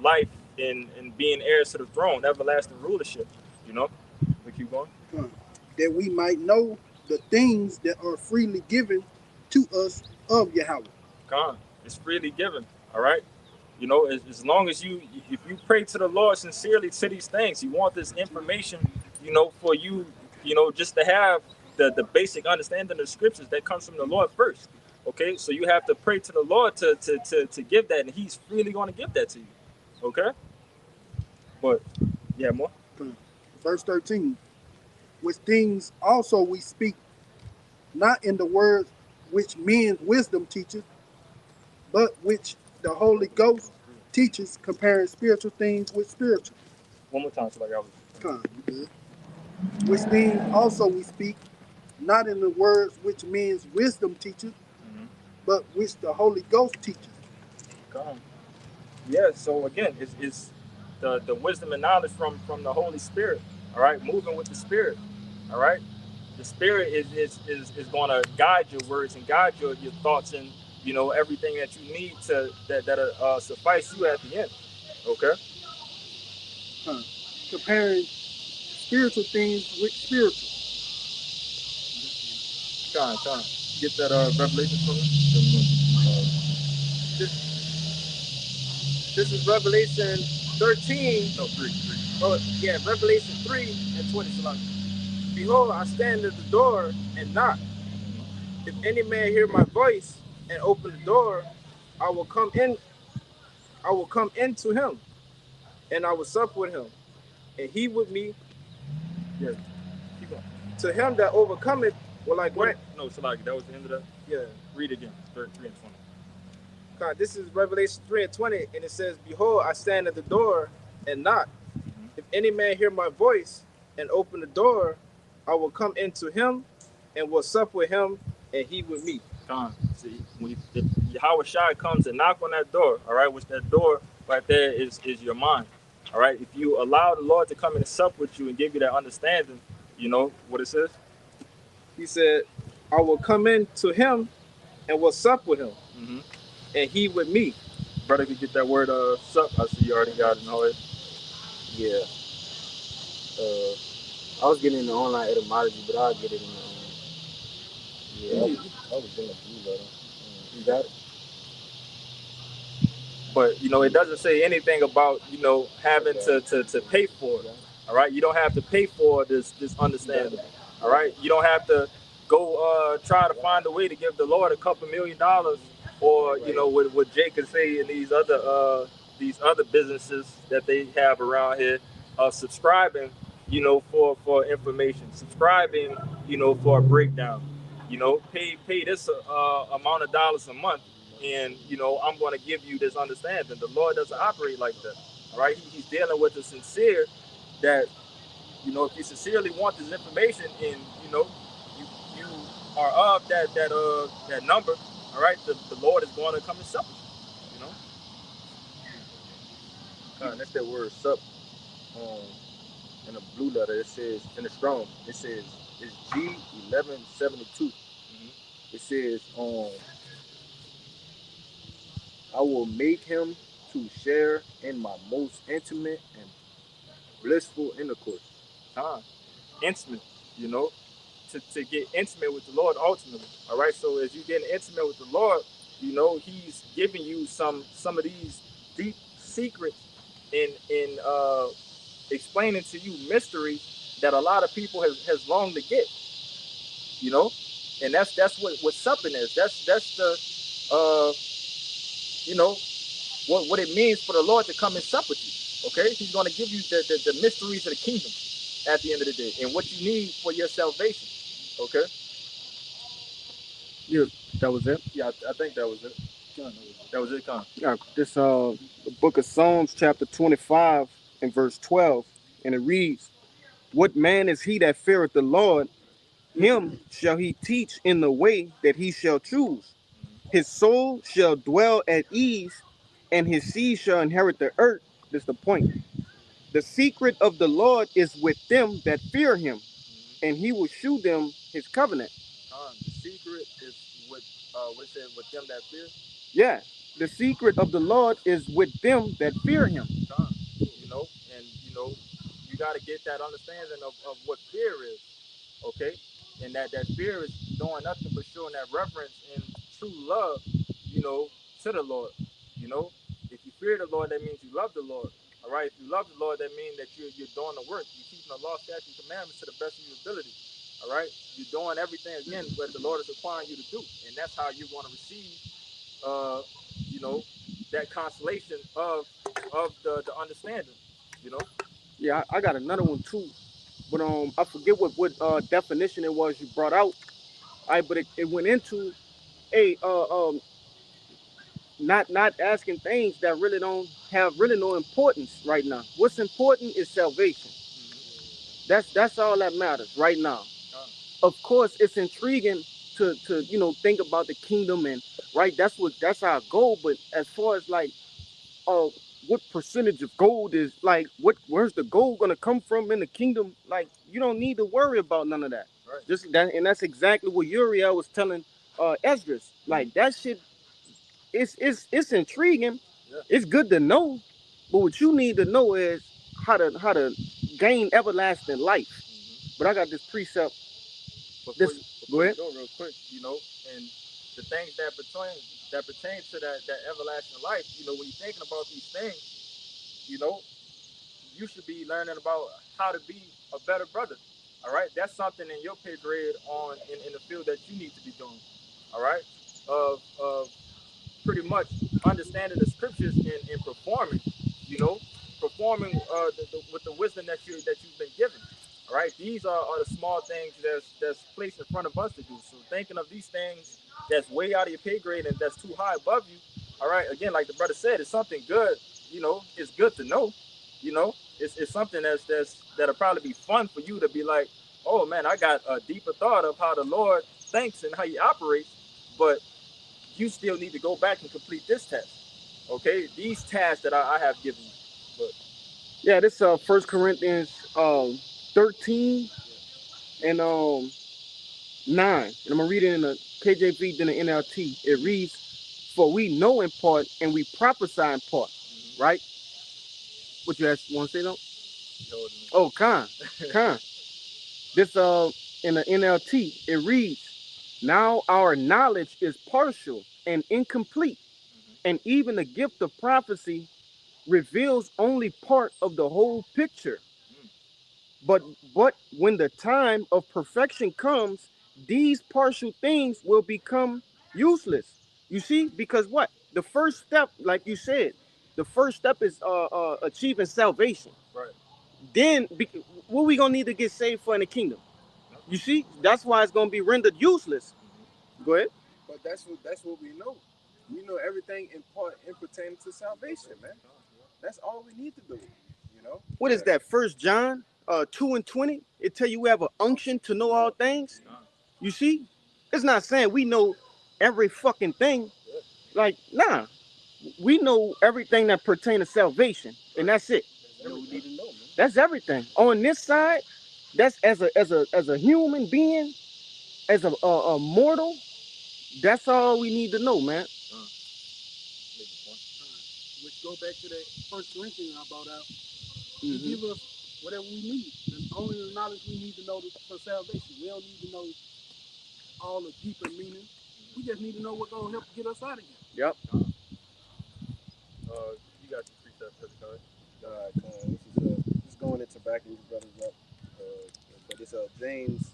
life and being heirs to the throne, everlasting rulership. We keep going. Come. That we might know the things that are freely given to us of Yahweh. God, it's freely given. All right. As long as if you pray to the Lord sincerely to these things, you want this information, for you, just to have the basic understanding of the scriptures that comes from the Lord first. Okay, so you have to pray to the Lord to give that, and He's freely going to give that to you. Okay, but yeah, more. Come. Verse 13. Which things also we speak, not in the words which men's wisdom teacheth, but which the Holy Ghost teaches, comparing spiritual things with spiritual. One more time, so like I was. Come, you good. Which things also we speak, not in the words which men's wisdom teacheth, Mhm. but which the Holy Ghost teaches. Come. Yeah. So again, it's the wisdom and knowledge from the Holy Spirit. All right, moving with the Spirit. All right, the Spirit is going to guide your words and guide your thoughts and everything that you need to that suffice you at the end. Okay. Come. Comparing spiritual things with spiritual. Con. Get that revelation from me. This this is Revelation 13. No, 3. Oh yeah, Revelation 3:20. Salaki. Behold, I stand at the door and knock. If any man hear my voice and open the door, I will come in. I will come into him, and I will sup with him, and he with me. Yeah, keep going. To him that overcometh will I grant. No, Salaki, that was the end of that. Yeah, read again. 3:20. God, this is Revelation 3:20, and it says, "Behold, I stand at the door and knock. If any man hear my voice and open the door, I will come into him and will sup with him, and he with me." See, if Yahweh Shai comes and knock on that door, all right, which that door right there is your mind. All right, if you allow the Lord to come in and sup with you and give you that understanding, you know what it says? He said, "I will come into him and will sup with him, and he with me." Brother, could get that word sup. I see you already got it in already. Yeah. I was getting the online etymology, but I'll get it in the Yeah, I was in the blue letter. You got it? But it doesn't say anything about having to pay for it. All right, you don't have to pay for this understanding. All right, you don't have to go try to find a way to give the Lord a couple $1,000,000, or what Jake could say in these other businesses that they have around here, subscribing for information, subscribing for a breakdown, pay this amount of dollars a month, and I'm going to give you this understanding. The Lord doesn't operate like that. All right, He's dealing with the sincere, that if you sincerely want this information, and you are of that number, all right, the Lord is going to come and sup with you. That's that word sup. In the blue letter, it says, in the strong, it says, it's G1172. It says, I will make him to share in my most intimate and blissful intercourse. Intimate. you know, to get intimate with the Lord ultimately. All right. So as you getting intimate with the Lord, you know, He's giving you some of these deep secrets in explaining to you mysteries that a lot of people has longed to get. You know, and that's what supping is. That's the you know, what it means for the Lord to come and sup with you. Okay, He's going to give you the mysteries of the kingdom at the end of the day and what you need for your salvation. Okay. Yeah, that was it. Yeah, I think that was it. That was it, Con. Yeah, this the book of Psalms, chapter 25 and verse 12, and it reads, "What man is he that feareth the Lord? Him shall he teach in the way that he shall choose. His soul shall dwell at ease, and his seed shall inherit the earth." This is the point. "The secret of the Lord is with them that fear him, and he will shew them his covenant." The secret is what it said with them that fear. Yeah, the secret of the Lord is with them that fear him. You know, and you know, you got to get that understanding of what fear is. Okay, and that fear is doing nothing but showing that reverence and true love, you know, to the Lord. You know, if you fear the Lord, that means you love the Lord. All right, if you love the Lord, that means that you're doing the work, you're keeping the law, statutes, commandments to the best of your ability. All right, you're doing everything again what the Lord is requiring you to do, and that's how you're going to receive, uh, you know, that consolation of the understanding. You know. Yeah, I got another one too, but I forget what definition it was you brought out. But it went into a not asking things that really don't have really no importance right now. What's important is salvation. That's all that matters right now. Of course, it's intriguing to think about the kingdom, and right, that's our goal. But as far as like uh what percentage of gold is like where's the gold gonna come from in the kingdom? Like, you don't need to worry about none of that. Right. Just that, and that's exactly what Uriel was telling Esdras. Like, that shit, it's intriguing. Yeah. It's good to know, but what you need to know is how to gain everlasting life. But I got this precept. Before This you, Go before you ahead. go real quick, you know, and the things that pertain to that everlasting life, you know, when you're thinking about these things, you know, you should be learning about how to be a better brother. All right, that's something in your pay grade on in the field that you need to be doing. All right, of pretty much understanding the scriptures and performing, you know, performing with the wisdom that you've been given. All right, these are the small things that's placed in front of us to do. So thinking of these things that's way out of your pay grade and that's too high above you. All right, again, like the brother said, it's something good. You know, it's good to know. You know, it's something that'll probably be fun for you to be like, oh man, I got a deeper thought of how the Lord thinks and how He operates, but you still need to go back and complete this test. Okay, these tasks that I have given you. But Yeah, this 1 Corinthians 13 and 9. And I'm gonna read it in the KJV, then the NLT. It reads, "For we know in part and we prophesy in part." Right? What you want to say though? Oh, Khan. This in the NLT, it reads, "Now our knowledge is partial and incomplete, and even the gift of prophecy reveals only part of the whole picture. But when the time of perfection comes, these partial things will become useless." You see, because what? The first step, like you said, the first step is achieving salvation. right, Then what we gonna need to get saved for in the kingdom? You see, that's why it's gonna be rendered useless. Go ahead. But that's what we know. We know everything in part in pertaining to salvation, man. That's all we need to do. You know. What is that? 1 John 2:20. It tell you we have an unction to know all things. You see, it's not saying we know every fucking thing. Like, nah, we know everything that pertains to salvation, and that's it. That's everything. On this side, that's as a human being, as a mortal. That's all we need to know, man. Which go back to that First Corinthians I brought out. He give us whatever we need. And only the knowledge we need to know for salvation. We don't need to know all the deeper meaning. We just need to know what's going to help get us out of here. Yep. You got your precepts, Hezekiah. This is going into backing these brothers up. But it's James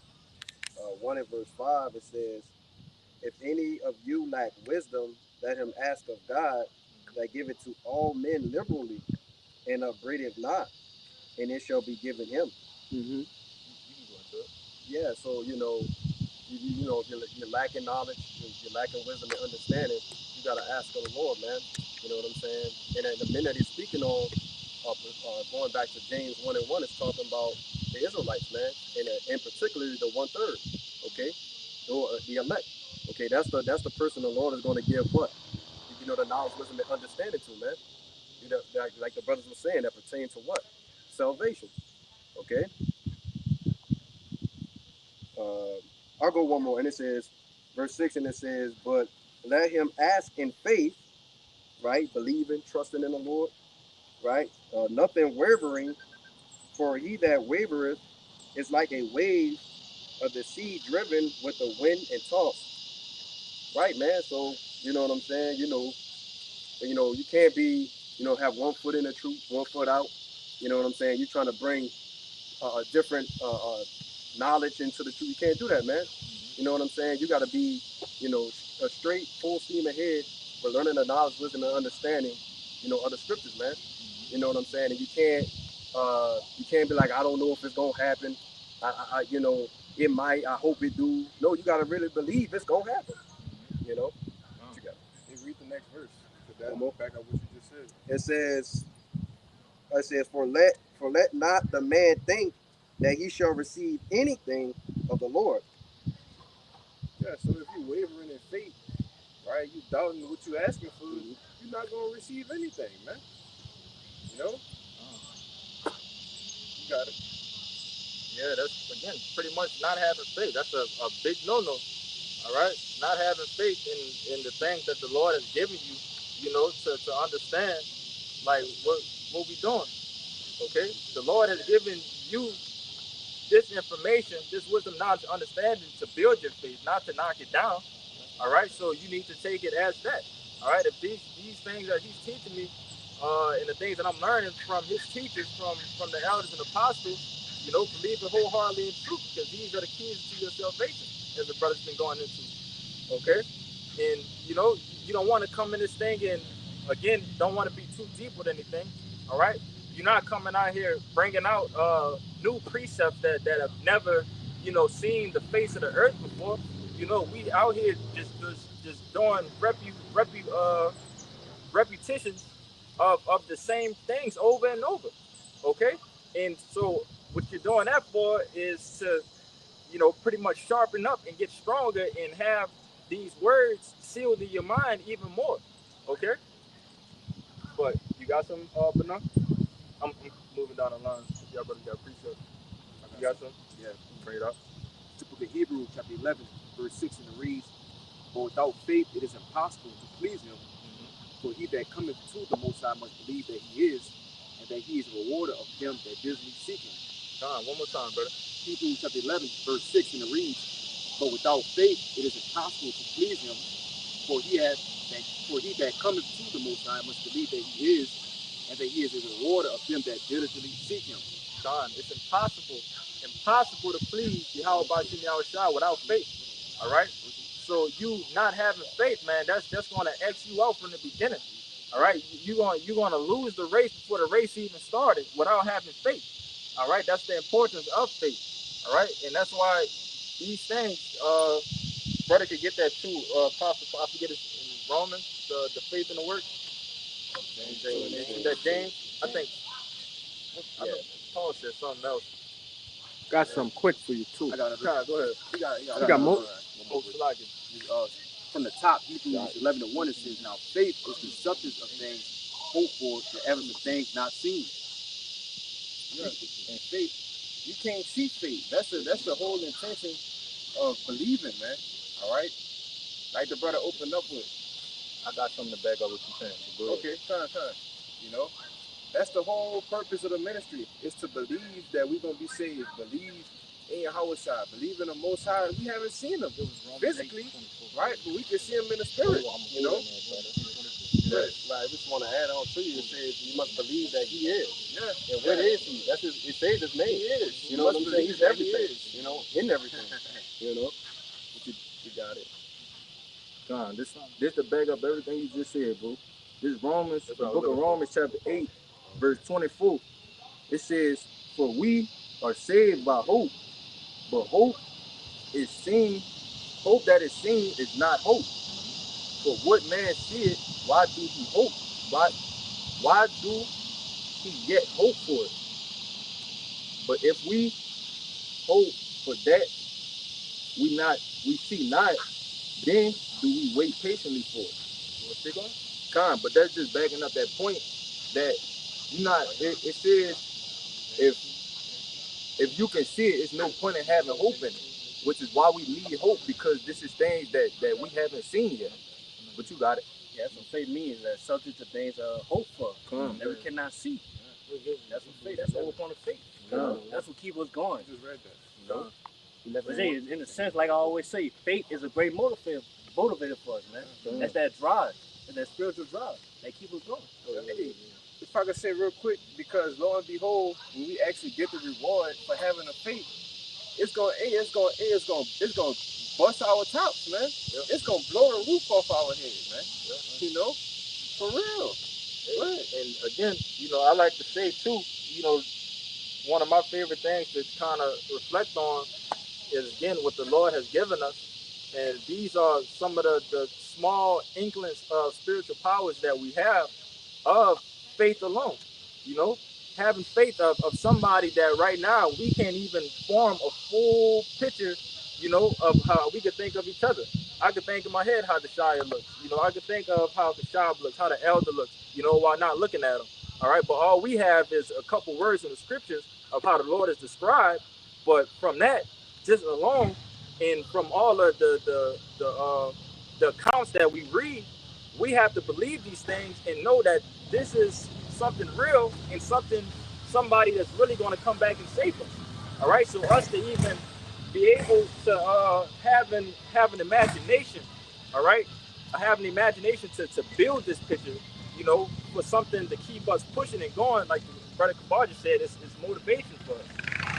1 and verse 5. It says, if any of you lack wisdom, let him ask of God, that giveth to all men liberally, and upbraideth not, and it shall be given him. Mm-hmm. You can go into it. Yeah, so if you're lacking knowledge, you're lacking wisdom and understanding, you gotta ask of the Lord, man. You know what I'm saying? And at the minute he's speaking on, going back to James 1 and 1, it's talking about the Israelites, man, and particularly the 1/3, okay, or the elect. Okay, that's the person the Lord is going to give what, the knowledge, wisdom, and understanding to, man. Like the brothers were saying, that pertain to what, salvation. Okay. I'll go one more, and it says, verse 6, and it says, but let him ask in faith, right, believing, trusting in the Lord, right, nothing wavering, for he that wavereth is like a wave of the sea driven with the wind and tossed. Right, man. So you know what I'm saying. You can't be, have 1 foot in the truth, 1 foot out. You know what I'm saying. You're trying to bring a different knowledge into the truth. You can't do that, man. You know what I'm saying. You got to be, a straight, full steam ahead for learning the knowledge, wisdom, and understanding, of the scriptures, man. You know what I'm saying. And you can't be like, I don't know if it's gonna happen. It might. I hope it do. No, you gotta really believe it's gonna happen. You know. What you got? Hey, read the next verse. That back up what you just said. It says, for let not the man think that he shall receive anything of the Lord. Yeah. So if you wavering in faith, right, you doubting what you asking for, you're not gonna receive anything, man. You know. You got it. Yeah, that's again pretty much not having faith. That's a big no-no. All right, not having faith in the things that the Lord has given you, to understand, like what we doing. Okay, the Lord has given you this information, this wisdom, knowledge, understanding to build your faith, not to knock it down. All right, so you need to take it as that. All right, if these things that He's teaching me, and the things that I'm learning from His teachers, from the elders and apostles, believe it wholeheartedly in truth, because these are the keys to your salvation, as the brother's been going into. Okay, and you don't want to come in this thing and again don't want to be too deep with anything. All right, you're not coming out here bringing out new precepts that have never seen the face of the earth before. We out here just doing repetitions of the same things over and over. Okay, and so what you're doing that for is to pretty much sharpen up and get stronger and have these words sealed in your mind even more. Okay? But you got some, Bernard? I'm moving down the line. Y'all brothers got precept. You got some? Yeah. Bring it up. The book of Hebrews, chapter 11, verse 6, and it reads, "For without faith it is impossible to please him. For he that cometh to the Most High must believe that he is, and that he is a rewarder of them that diligently seek him." John, one more time, brother. Hebrews chapter 11, verse 6, and it reads, "But without faith it is impossible to please him. For he that cometh to the Most High must believe that he is, and that he is a rewarder of them that diligently seek him." John, it's impossible to please Yahweh Bashim Yahushua without faith. All right? So you not having faith, man, that's just going to X you out from the beginning. All right? You're going to lose the race before the race even started without having faith. All right? That's the importance of faith. All right? And that's why these things, brother could get that too. Apostle, I forget it in Romans, the faith in the work. James, I think. I know Paul said something else. Got something quick for you too. I got it. Go ahead. You got more? From the top, Hebrews 11:1, it says, "Now faith is the substance of things hoped for, the evidence of things not seen." Yeah. And faith, you can't see faith. That's the whole intention of believing, man. All right, like the brother opened up with. I got something to back up what you're saying. So okay, time. You know, That's the whole purpose of the ministry, is to believe that we're gonna be saved. Believe in Yahweh Shai. Believe in the Most High. We haven't seen him physically, right? But we can see him in the spirit, you know? Right. I just want to add on to you. It says you must believe that he is. Yeah. And what is he? That's his, it says his name. He is. You know what I'm saying? He's everything. He is. You know, in everything. You know? You got it. Con, this to back up everything you just said, bro. This Romans, the book of Romans, chapter 8, verse 24. It says, "For we are saved by hope, but hope that is seen is not hope. For what man seeth, why do he hope? Why do he yet hope for it? But if we hope for that we see not, then do we wait patiently for it." You want to speak on it? Con, but that's just backing up that point that it says if you can see it, it's no point in having hope in it, which is why we need hope, because this is things that we haven't seen yet. But you got it. Yeah, that's what faith means. That subject to things hope for that we cannot see. That's what faith. That's the whole point of faith. That's what keeps us going. Just read that. But hey, in a sense, like I always say, faith is a great motivator for us, man. That's that drive, and that spiritual drive that keeps us going. Hey, if I could say real quick, because lo and behold, when we actually get the reward for having a faith, it's gonna bust our tops, man. It's gonna blow the roof off our heads, man. You know, for real. And again, I like to say too, one of my favorite things to kind of reflect on is, again, what the Lord has given us. And these are some of the small inklings of spiritual powers that we have of faith alone. Having faith of somebody that right now we can't even form a full picture, of how we could think of each other. I could think in my head how the Shia looks. I could think of how the Shab looks, how the elder looks, while not looking at them. All right, but all we have is a couple words in the scriptures of how the Lord is described. But from that, just alone, and from all of the accounts that we read, we have to believe these things and know that this is something real and somebody that's really going to come back and save us. All right, so us to even be able to have an imagination, all right, have an imagination to build this picture, for something to keep us pushing and going, like Brother Kabar just said, it's motivation for us.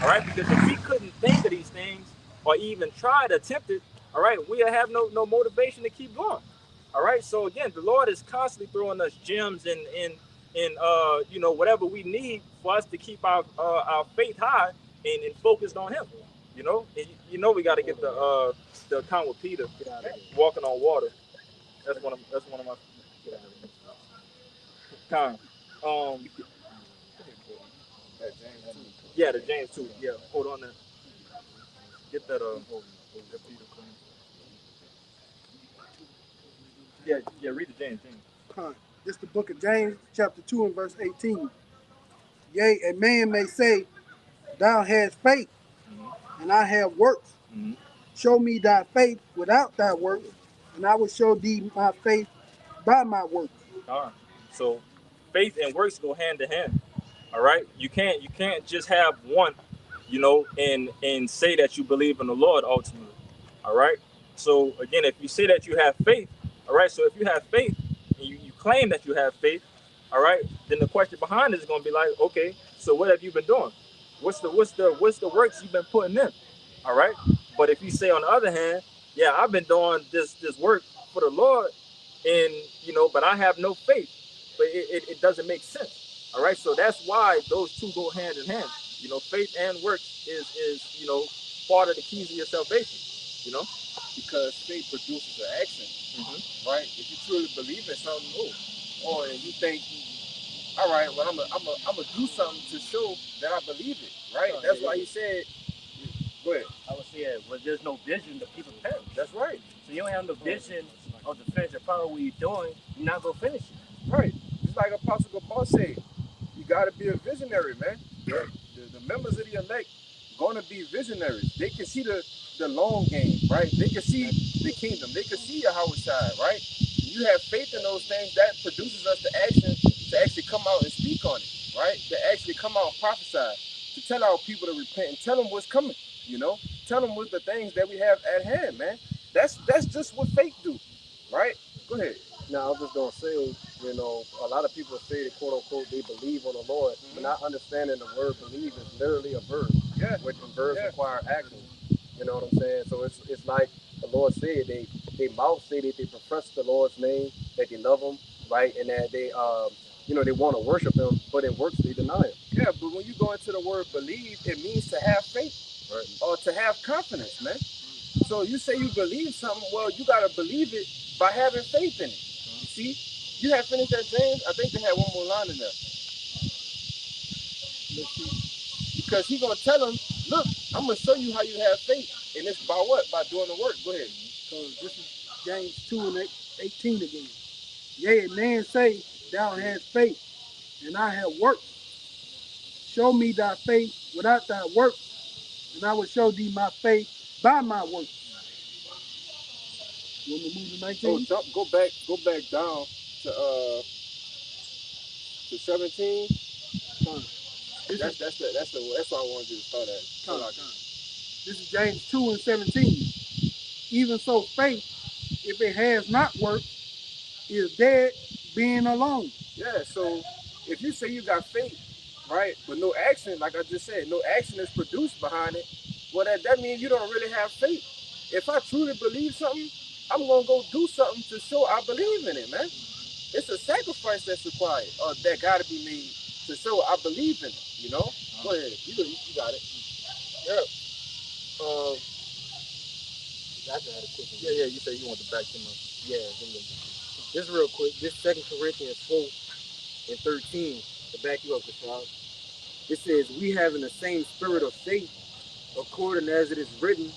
All right, because if we couldn't think of these things or even try to attempt it, all right, we have no motivation to keep going. All right, so again, the Lord is constantly throwing us gems and whatever we need for us to keep our faith high and focused on Him. And we got to get the account with Peter walking on water. That's one of my kind. Yeah, the James 2. Yeah, hold on there. Get that Yeah, read the James. This is the book of James, chapter 2 and verse 18. Yea, a man may say, thou hast faith, and I have works. Show me thy faith without thy works, and I will show thee my faith by my works. All right. So faith and works go hand in hand. All right. You can't just have one, and say that you believe in the Lord ultimately. All right. So again, if you say that you have faith, all right. So if you have faith and you claim that you have faith, all right, then the question behind it is going to be like, okay, so what have you been doing? What's the works you've been putting in? All right. But if you say on the other hand, yeah, I've been doing this work for the Lord, and but I have no faith, but it doesn't make sense. All right. So that's why those two go hand in hand. Faith and works is part of the keys of your salvation. Because faith produces an action, right? If you truly believe in something, or you think, all right, well, I'm gonna do something to show that I believe it, right? That's why he said, go ahead. I would say, well, there's no vision, the people perish. That's right. So you don't have no vision of the finish of power what you're doing, you're not gonna finish it. Right. Just like Apostle Gabar said, you gotta be a visionary, man. The members of the elect gonna be visionaries. They can see the long game, right? They can see the kingdom. They can see Yahweh Shai, right? You have faith in those things, that produces us the action to actually come out and speak on it. come out and prophesy, to tell our people to repent and tell them what's coming, you know? Tell them what the things that we have at hand, man. That's just what faith do, right? Go ahead. Now, I was just gonna say, you know, a lot of people say that quote unquote they believe on the Lord, but not understanding the word believe is literally a verb, which verbs require action. You know what I'm saying? So it's like the Lord said, they mouth say that they profess the Lord's name, that they love Him, right, and that they you know, they want to worship Him, but in works they deny Him. Yeah, but when you go into the word believe, it means to have faith, Right. or to have confidence, man. So you say you believe something, well, you gotta believe it by having faith in it. You see, you have finished that, James. I think they had one more line in there. Let's see. Because he gonna tell them, look, I'm gonna show you how you have faith, and it's by what? By doing the work. Go ahead. Because this is James 2 and 18 again. Yea, man say, thou hast faith, and I have works. Show me thy faith without thy works, and I will show thee my faith by my works. You want me to move to 19? Oh, go back down to 17. That's what I wanted you to start at. This is James 2 and 17. Even so, faith, if it has not worked, is dead being alone. Yeah, so if you say you got faith, right, but no action, like I just said, no action is produced behind it, well, that means you don't really have faith. If I truly believe something, I'm going to go do something to show I believe in it, man. It's a sacrifice that's required, or that got to be made to show I believe in it, you know? Go ahead. You got it. Yeah. I just had a quick one. Yeah, you said you want to back him up. Yeah, just real quick. This 2 Corinthians 4 and 13 to back you up, Rashad. It says, we having the same spirit of faith, according as it is written,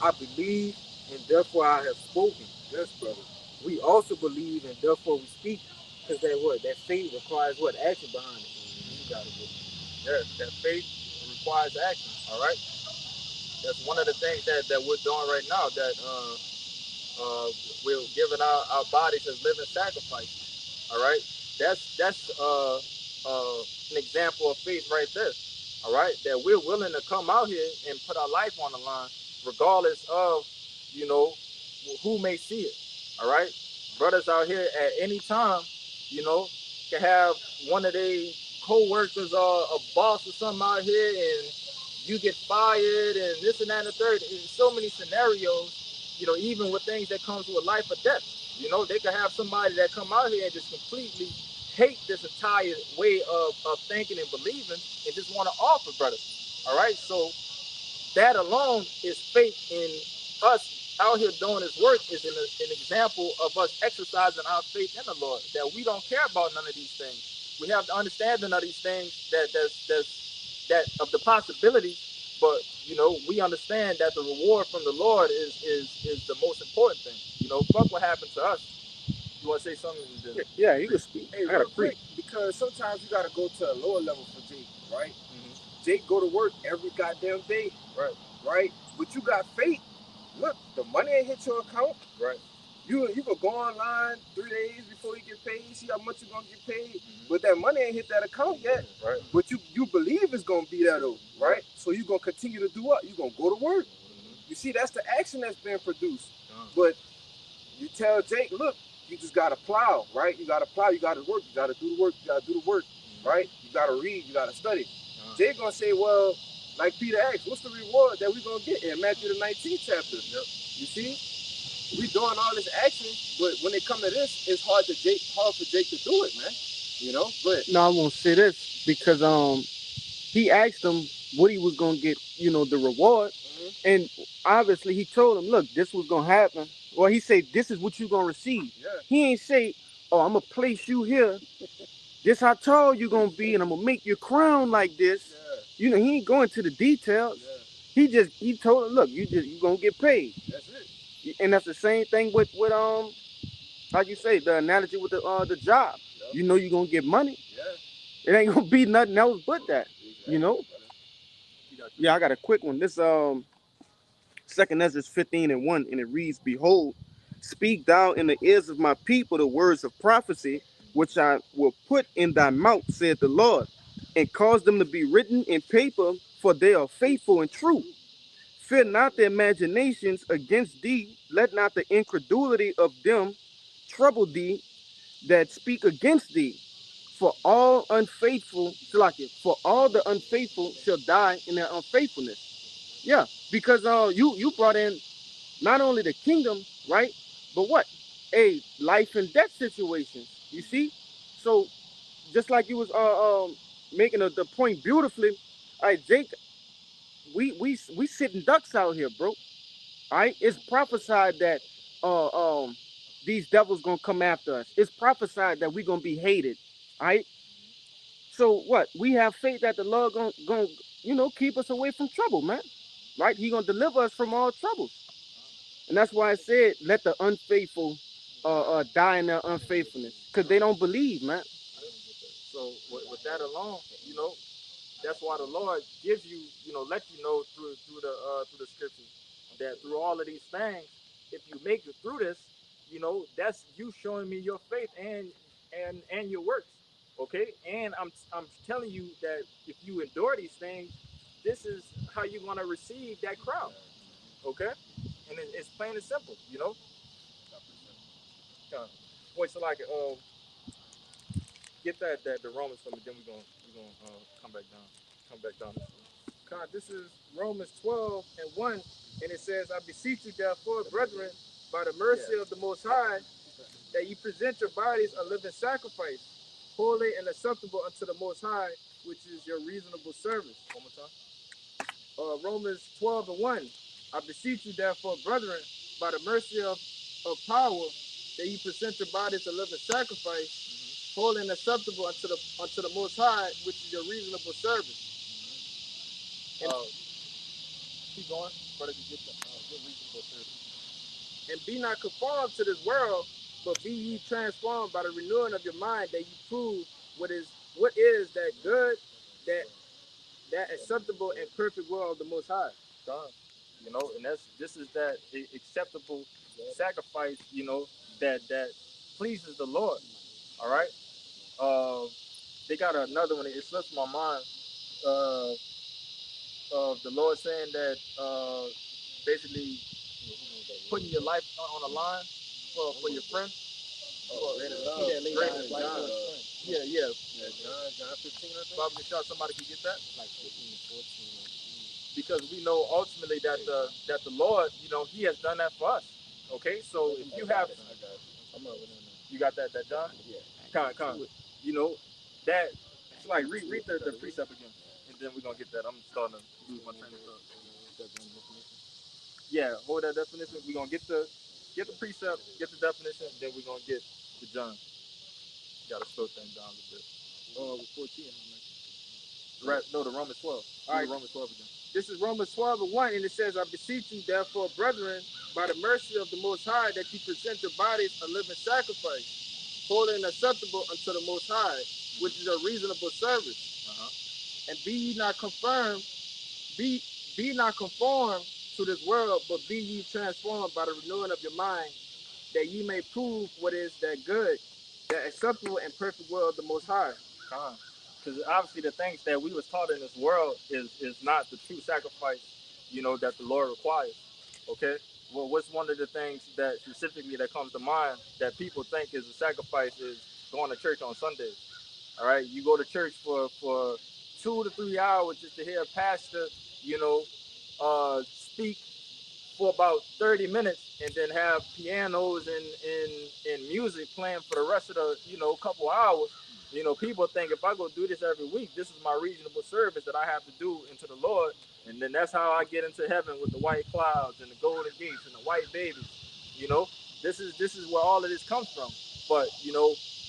I believe, and therefore I have spoken. Yes, brother. We also believe, and therefore we speak. Because that faith requires what? Action behind it. You got it, bro. Yeah, that faith requires action. All right. That's one of the things that we're doing right now. That we're giving our bodies as living sacrifice. All right. That's an example of faith right there. All right. That we're willing to come out here and put our life on the line, regardless of, you know, who may see it. All right. Brothers out here at any time, you know, can have one of their co-workers or a boss or something out here, and you get fired and this and that and the third. In so many scenarios, you know, even with things that comes with life or death, you know, they could have somebody that come out here and just completely hate this entire way of thinking and believing and just want to offer, brothers. All right. So that alone is faith in us out here doing this work, is an example of us exercising our faith in the Lord, that we don't care about none of these things. We have the understanding of these things that of the possibilities, but you know, we understand that the reward from the Lord is the most important thing. You know, fuck what happened to us. You want to say something? Yeah, you can speak. Hey, I gotta real quick, because sometimes you got to go to a lower level for Jake, right? Mm-hmm. Jake go to work every goddamn day, right? But you got faith. Look, the money ain't hit your account. Right. You can go online 3 days before you get paid, see how much you're gonna get paid. Mm-hmm. But that money ain't hit that account yet. Right. But you believe it's gonna be there though, right? So you're gonna continue to do what? You're gonna go to work. Mm-hmm. You see, that's the action that's being produced. But you tell Jake, look, you just gotta plow, right? You gotta plow, you gotta work, you gotta do the work, right? You gotta read, you gotta study. Jake gonna say, well, like Peter asked, what's the reward that we're gonna get in Matthew the 19th chapter? Yep. You see, we doing all this action, but when it come to this, it's hard for Jake to do it, man. You know, but no, I won't say this because he asked him what he was gonna get, you know, the reward, and obviously he told him, look, this was gonna happen. Well, he said, this is what you're gonna receive. Yeah. He ain't say, oh, I'm gonna place you here. This how tall you gonna be, and I'm gonna make your crown like this. Yeah. You know, he ain't going to the details. Yeah. He told him, look, you gonna get paid. That's it. And that's the same thing with like you say, the analogy with the job. Yep. You know you're gonna get money. Yeah. It ain't gonna be nothing else but that. Exactly. You know? Yeah, I got a quick one. This 2 Ezra 15:1, and it reads, behold, speak thou in the ears of my people the words of prophecy, which I will put in thy mouth, said the Lord. and cause them to be written in paper, for they are faithful and true. Fear not the imaginations against thee, let not the incredulity of them trouble thee that speak against thee. For all unfaithful, for all the unfaithful shall die in their unfaithfulness. Yeah, because you brought in not only the kingdom, right? But what? A life and death situations. You see? So just like you was making the point beautifully. All right, Jake, we sitting ducks out here, bro. All right, it's prophesied that uh um these devils gonna come after us. It's prophesied that we gonna be hated. All right. So what? We have faith that the Lord gonna keep us away from trouble, man. Right? He gonna deliver us from all troubles. And that's why I said, let the unfaithful die in their unfaithfulness, because they don't believe, man. So with that alone, that's why the Lord gives you, let you know through the scriptures that through all of these things, if you make it through this, that's you showing me your faith and your works. Okay, and I'm telling you that if you endure these things, this is how you're gonna receive that crown. Okay, and it's plain and simple. Wait, so like get that the Romans from me, then we're gonna come back down. God, this is Romans 12 and 1, and it says, I beseech you, therefore, brethren, by the mercy of the Most High, that you present your bodies a living sacrifice, holy and acceptable unto the Most High, which is your reasonable service. One more time. Romans 12 and 1. I beseech you, therefore, brethren, by the mercy of power, that you present your bodies a living sacrifice, holy and acceptable unto the Most High, which is your reasonable service. And keep going, brother, you get reasonable service. And be not conformed to this world, but be ye transformed by the renewing of your mind, that you prove what is that good, that acceptable and perfect will of the Most High. God. And this is that acceptable sacrifice, that pleases the Lord. All right. They got another one. It slips my mind. Of the Lord saying that basically putting your life on the line for your friend. Yeah. John 15, I think. Probably shot somebody can get that. Like 15 or 14. Because we know ultimately that the Lord, He has done that for us. Okay, so if you have, you got that John? Yeah. Con. That. It's like read the precept again, and then we're gonna get that. I'm starting to lose my train of thought. Yeah, hold that definition. We're gonna get the precept, get the definition, then we're gonna get the John. Gotta slow things down a bit. 14. Right, no, the Romans 12. All right, Romans 12 again. This is Romans 12 and 1, and it says, I beseech you, therefore, brethren, by the mercy of the Most High, that you present your bodies a living sacrifice, holy and acceptable unto the Most High, which is a reasonable service. And be ye not conformed, be not conformed to this world, but be ye transformed by the renewing of your mind, that ye may prove what is that good, that acceptable and perfect will of the Most High. Because obviously the things that we was taught in this world is not the true sacrifice, that the Lord requires. Okay. Well, what's one of the things that specifically that comes to mind that people think is a sacrifice is going to church on Sundays. All right, you go to church for 2 to 3 hours just to hear a pastor, speak for about 30 minutes, and then have pianos and music playing for the rest of the couple hours. People think if I go do this every week, this is my reasonable service that I have to do into the Lord, and then that's how I get into heaven with the white clouds and the golden gates and the white babies. This is where all of this comes from. But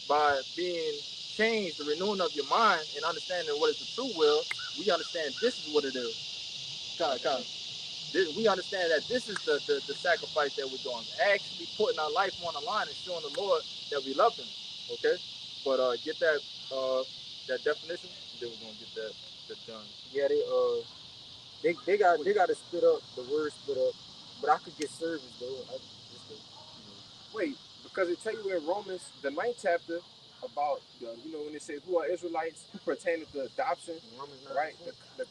by being changed, the renewing of your mind and understanding what is the true will, we understand this is what it is. God. We understand that this is the sacrifice that we're doing. Actually putting our life on the line and showing the Lord that we love Him. Okay? But get that definition, then we're gonna get that done. Yeah, they got to split up, the word split up, but I could get service though. Wait, because it tell you in Romans, the 9th chapter, about when they say who are Israelites who pertain to adoption, right?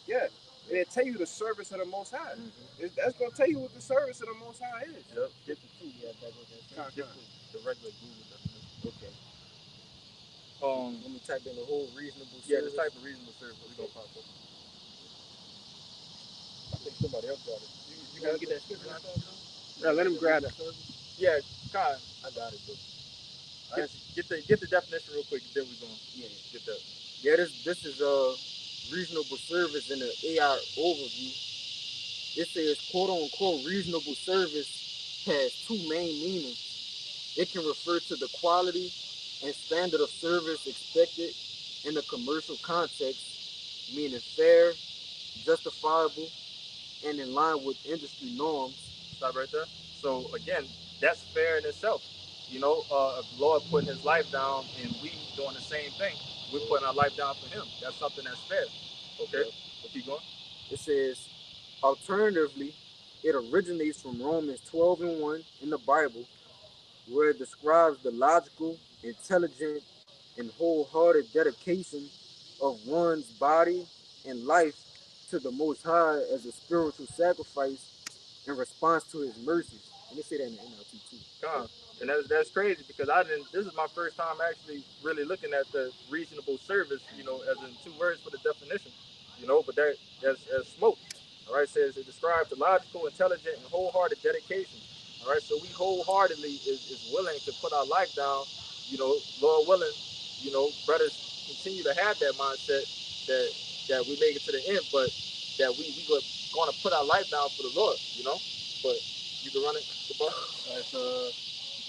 Yeah, and it tell you the service of the Most High. That's gonna tell you what the service of the Most High is. Yep. Get the two. Yeah, that goes that. Get the regular Google definition. Okay. Let me type in the whole reasonable service. Yeah, just type of reasonable service. We gonna pop up. I think somebody else got it. You gotta get that scripture. Yeah, let him grab it. Yeah, Kyle. I got it, though. Get the definition real quick, then we're gonna get that. Yeah, this is reasonable service in the AI overview. It says quote unquote reasonable service has two main meanings. It can refer to the quality and standard of service expected in a commercial context, meaning fair, justifiable, and in line with industry norms. Stop right there. So again, that's fair in itself. If the Lord putting his life down and we doing the same thing, we're putting our life down for him. That's something that's fair. Okay? So keep going. It says, alternatively, it originates from Romans 12:1 in the Bible, where it describes the logical, intelligent, and wholehearted dedication of one's body and life to the Most High as a spiritual sacrifice in response to his mercies. Let me say that in the NLT too. And that's crazy because this is my first time actually really looking at the reasonable service, as in two words for the definition, but that's smoke. All right, says it describes the logical, intelligent, and wholehearted dedication. All right, so we wholeheartedly is willing to put our life down, Lord willing, brothers continue to have that mindset that we make it to the end, but that we were going to put our life down for the Lord, but you can run it, the ball.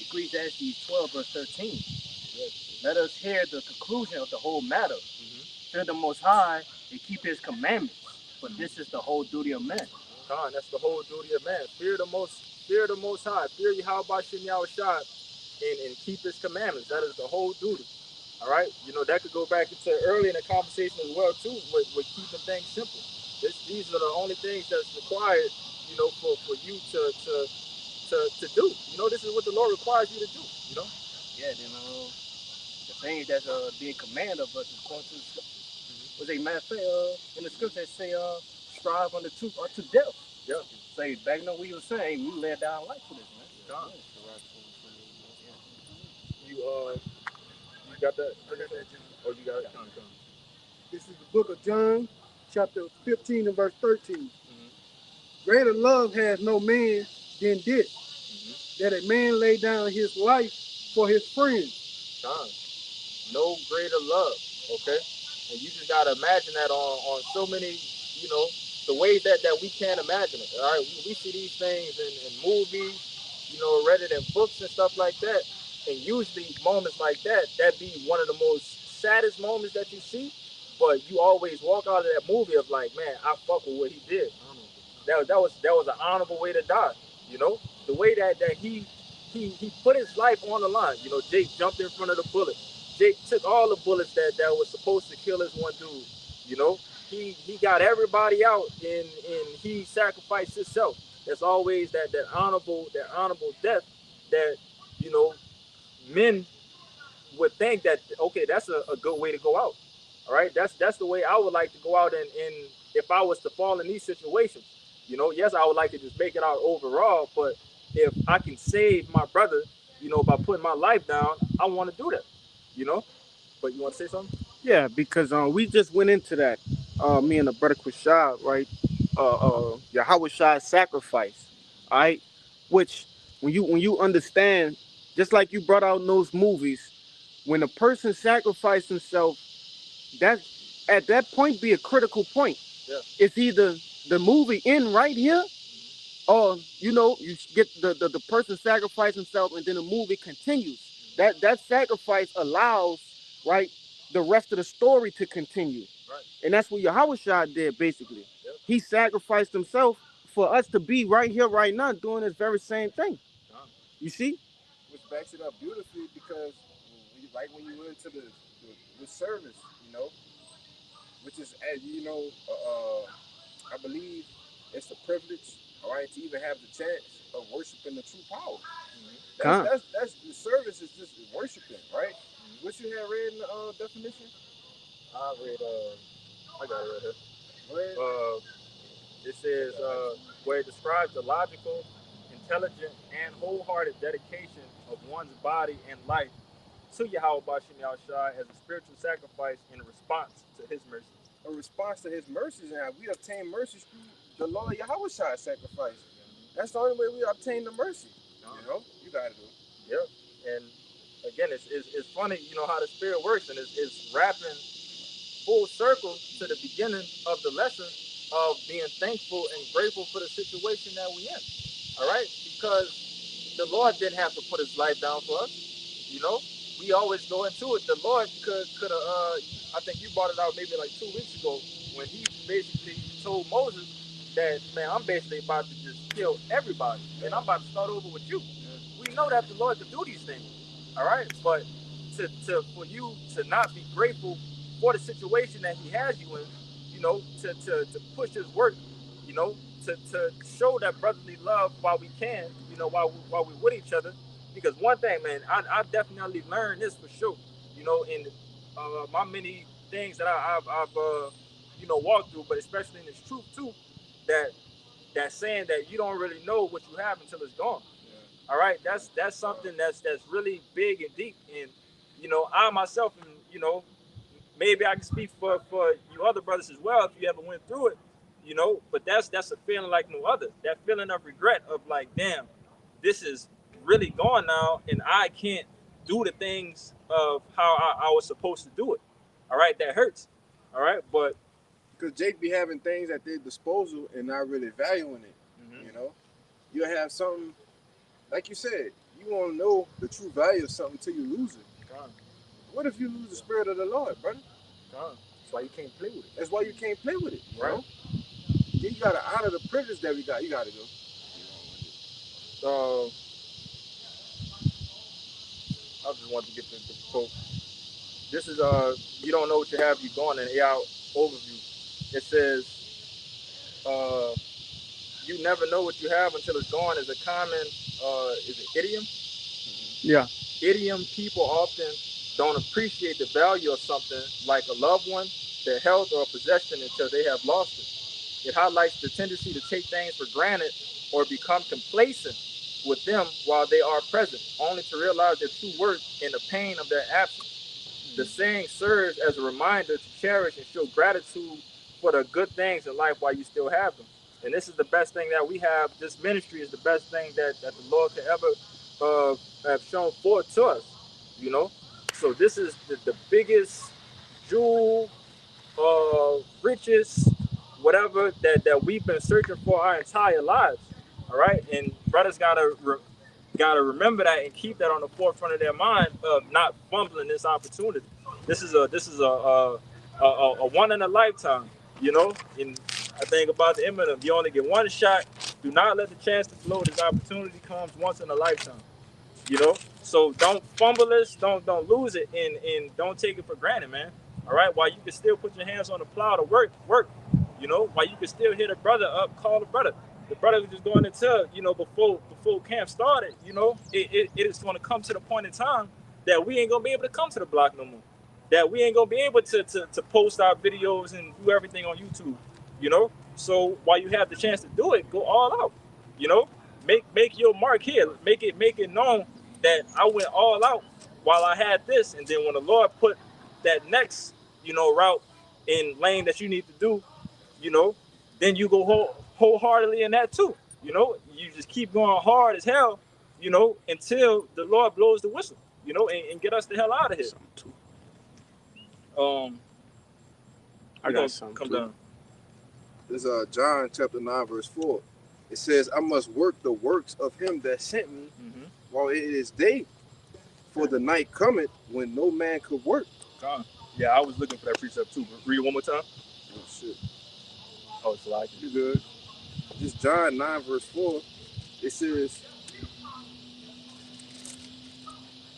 Ecclesiastes 12 verse 13. Let us hear the conclusion of the whole matter. Fear the Most High and keep his commandments, for this is the whole duty of man. That's the whole duty of man. Fear the Most High. Fear Yahweh Shem Yahushua and keep his commandments. That is the whole duty. All right? That could go back into early in the conversation as well, too, with keeping things simple. These are the only things that's required, for you to do. This is what the Lord requires you to do, Yeah, then the things that's being commanded of us is according to the scriptures. Was a matter of fact, in the scriptures say strive unto truth or to death. Yeah. Say back then what you were saying, we laid down life for this, man. You got that? Oh, you got it? This is the book of John, chapter 15 and verse 13. Greater love has no man than this, that a man lay down his life for his friends. No greater love, okay? And you just got to imagine that on so many, the ways that we can't imagine it, all right? We see these things in movies, read it in books and stuff like that. And usually moments like that be one of the most saddest moments that you see. But you always walk out of that movie of like, man, I fuck with what he did. That was an honorable way to die. The way that he put his life on the line. Jake jumped in front of the bullet. Jake took all the bullets that was supposed to kill this one dude. He got everybody out and he sacrificed himself. There's always that honorable death that men would think that, okay, that's a good way to go out. All right, that's the way I would like to go out, and if I was to fall in these situations, yes, I would like to just make it out overall, but if I can save my brother, by putting my life down, I want to do that, But you want to say something? Yeah, because we just went into that, me and the brother Quashad, right? Yahweh Shai's sacrifice, all right? Which when you understand, just like you brought out in those movies, when a person sacrificed himself, that at that point be a critical point. Yeah. It's either the movie end right here, or you get the person sacrifice himself and then the movie continues. That sacrifice allows, right, the rest of the story to continue. Right. And that's what Yahweh Shai did basically. Yep. He sacrificed himself for us to be right here, right now, doing this very same thing. You see? Which backs it up beautifully because when you went into the service, which is, I believe it's a privilege, all right, to even have the chance of worshiping the true power. Con. That's the service is just worshiping, right? What you had read in the definition? I read. I got it right here. Go ahead. It says where it describes the logical, intelligent, and wholehearted dedication of one's body and life to Yahweh Bashim Yahushua as a spiritual sacrifice in response to His mercy. A response to His mercies, and we obtain mercies through the Lord Yahweh sacrifice. That's the only way we obtain the mercy. You know, you gotta do it. Yep. And again, it's funny, you know, how the Spirit works, and it's wrapping full circle to the beginning of the lesson of being thankful and grateful for the situation that we in. All right, because the Lord didn't have to put His life down for us. You know, we always go into it. The Lord could have. I think you brought it out maybe like 2 weeks ago when He basically told Moses that, man, I'm basically about to just kill everybody, and I'm about to start over with you. We know that the Lord could do these things. All right, but for you to not be grateful for the situation that He has you in, you know, to push His work, you know, to show that brotherly love while we can, you know, while we're with each other. Because one thing, man, I definitely learned this for sure, you know, in my many things that I've you know, walked through, but especially in this truth too, that saying that you don't really know what you have until it's gone. All right, that's something that's really big and deep. And you know, I myself, and you know, maybe I can speak for you other brothers as well if you ever went through it, you know. But that's a feeling like no other. That feeling of regret of like, damn, this is really gone now, and I can't do the things of how I was supposed to do it. All right, that hurts. All right, but Because Jake be having things at their disposal and not really valuing it. You know, you have something, like you said, you won't know the true value of something until you lose it. What if you lose the spirit of the Lord, brother? that's why you can't play with it. That's why you can't play with it, you Right. know? You gotta honor the privilege that we got. You gotta go. I just wanted to get the quote. This is you don't know what you have, you going in AI overview. It says you never know what you have until it's gone is a common is it idiom? Yeah. Idiom. People often don't appreciate the value of something like a loved one, their health, or possession until they have lost it. It highlights the tendency to take things for granted or become complacent with them while they are present, only to realize their true worth in the pain of their absence. The saying serves as a reminder to cherish and show gratitude for the good things in life while you still have them. And this is the best thing that we have. This ministry is the best thing that the Lord could ever have shown forth to us, you know? So this is the biggest jewel, richest, whatever that we've been searching for our entire lives. All right, and brothers gotta remember that and keep that on the forefront of their mind of not fumbling this opportunity. This is a one in a lifetime, you know. And I think about the Eminem, you only get one shot. Do not let the chance to blow. This opportunity comes once in a lifetime, you know. So don't fumble this, don't lose it, and don't take it for granted, man. All right, while you can still put your hands on the plow to work, you know, while you can still hit a brother up, call the brother. The brother was just going to tell, you know, before camp started, you know, it is going to come to the point in time that we ain't going to be able to come to the block no more. That we ain't going to be able to post our videos and do everything on YouTube, you know. So while you have the chance to do it, go all out, you know. Make your mark here. Make it known that I went all out while I had this. And then when the Lord put that next, you know, route in lane that you need to do, you know, then you go wholeheartedly in that too. You know, you just keep going hard as hell, you know, until the Lord blows the whistle, you know, and get us the hell out of here. I got something come too. down. This is John chapter 9, verse 4. It says, I must work the works of him that sent me while it is day, for the night cometh when no man could work. Yeah, I was looking for that precept too. Read it one more time. Oh shit. Oh, it's like You good. This John 9, verse 4. It says,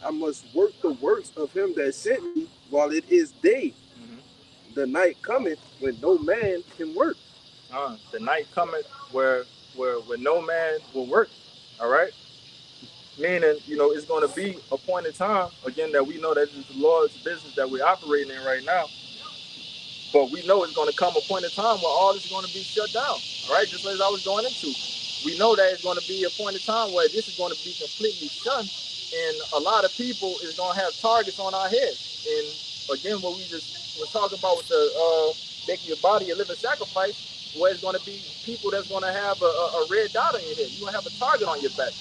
I must work the works of him that sent me while it is day. The night cometh when no man can work. the night cometh where no man will work. All right. Meaning, it's going to be a point in time, again, that we know that it's the Lord's business that we're operating in right now. But we know it's going to come a point in time where all this is going to be shut down, right? Just as I was going into. We know that it's going to be a point in time where this is going to be completely shunned, and a lot of people is going to have targets on our heads. And again, what we just was talking about with the making your body a living sacrifice, where it's going to be people that's going to have a red dot on your head. You're going to have a target on your back,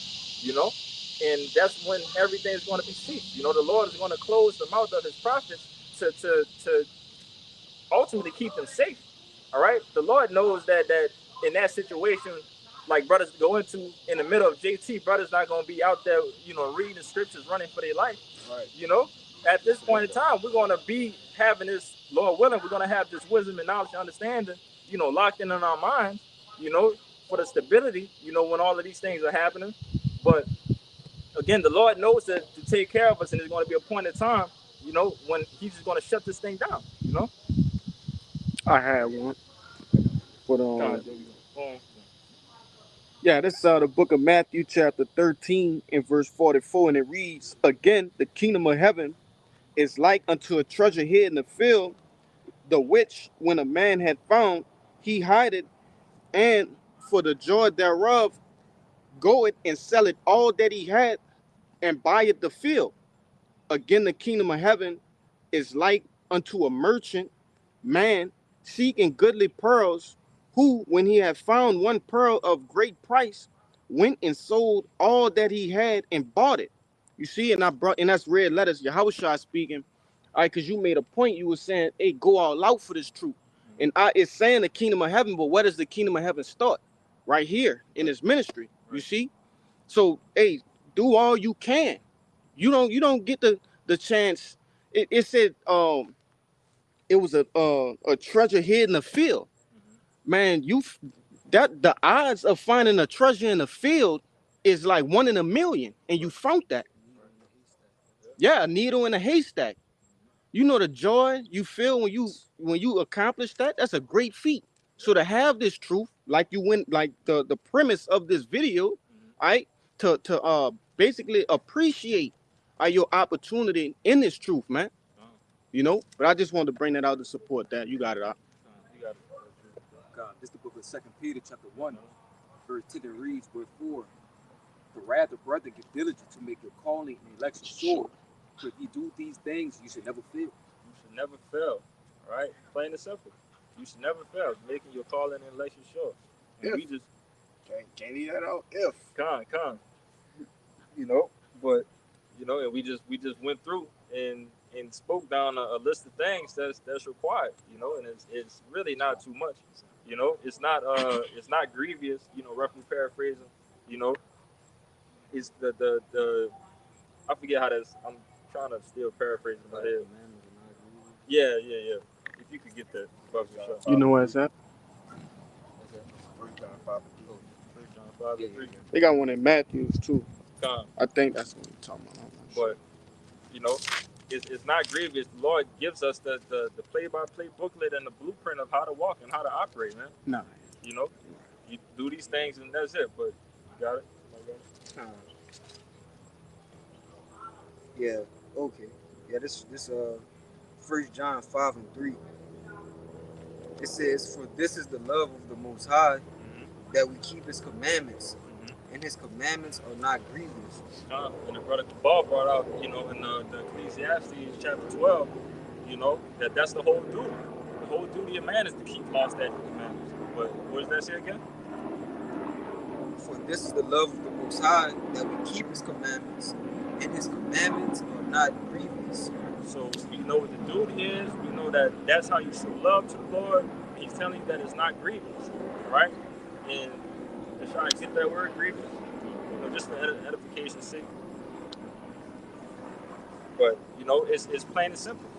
and that's when everything is going to be ceased. The Lord is going to close the mouth of his prophets to ultimately keep them safe. All right. The Lord knows that in that situation, like brothers go into in the middle of JT, brothers not gonna be out there, reading the scriptures, running for their life. Right. At this point in time, we're gonna be having this, Lord willing, we're gonna have this wisdom and knowledge and understanding, locked in our minds, for the stability, when all of these things are happening. But again, the Lord knows to take care of us, and there's gonna be a point in time, when he's just gonna shut this thing down, I had one, but yeah, this is the book of Matthew, chapter 13, and verse 44, and it reads, "Again, the kingdom of heaven is like unto a treasure hid in the field, the which, when a man had found, he hid it, and for the joy thereof, goeth and selleth all that he had, and buyeth the field. Again, the kingdom of heaven is like unto a merchant man seeking goodly pearls, who, when he had found one pearl of great price, went and sold all that he had and bought it." You see, and that's red letters, Yahushua speaking. All right, because you made a point, you were saying, hey, go all out for this truth. And it's saying the kingdom of heaven, but where does the kingdom of heaven start? Right here in his ministry, you see? So, hey, do all you can. You don't get the chance. It said it was a treasure hid in the field. Man, that the odds of finding a treasure in the field is like 1 in a million, and you found that. Yeah, a needle in a haystack. The joy you feel when you accomplish that. That's a great feat. So to have this truth, like you went, like the premise of this video, right? To basically appreciate your opportunity in this truth, man. But I just wanted to bring that out to support that. You got it out. God, this is the book of 2 Peter, chapter 1, verse 10, and reads, "Wherefore, the rather, brother, get diligent to make your calling and election sure. For if you do these things, you should never fail." You should never fail, right? Plain and simple. You should never fail, making your calling and election sure. And we just can't leave that out. If con, but and we just went through and spoke down a list of things that's required, and it's really not too much. It's not grievous, roughly paraphrasing, it's the I forget how that's, I'm trying to still paraphrase in my head. Yeah. If you could get that. You know where it's at? 1 John 5:3. They got one in Matthews too. I think that's what we're talking about. But it's not grievous. The Lord gives us the play-by-play booklet and the blueprint of how to walk and how to operate, man. No. You do these things and that's it. But you got it. Yeah. Okay. Yeah. This 1 John 5:3. It says, "For this is the love of the Most High, that we keep His commandments, and His commandments are not grievous." And the brother Kabal brought out, in the Ecclesiastes chapter 12, that's the whole duty. The whole duty of man is to keep law, statutes, and commandments. But what does that say again? "For this is the love of the Most High, that we keep His commandments, and His commandments are not grievous." So we know what the duty is. We know that that's how you show love to the Lord. He's telling you that it's not grievous, right? And to try to get that word grievous, just for edification's sake. But it's plain and simple.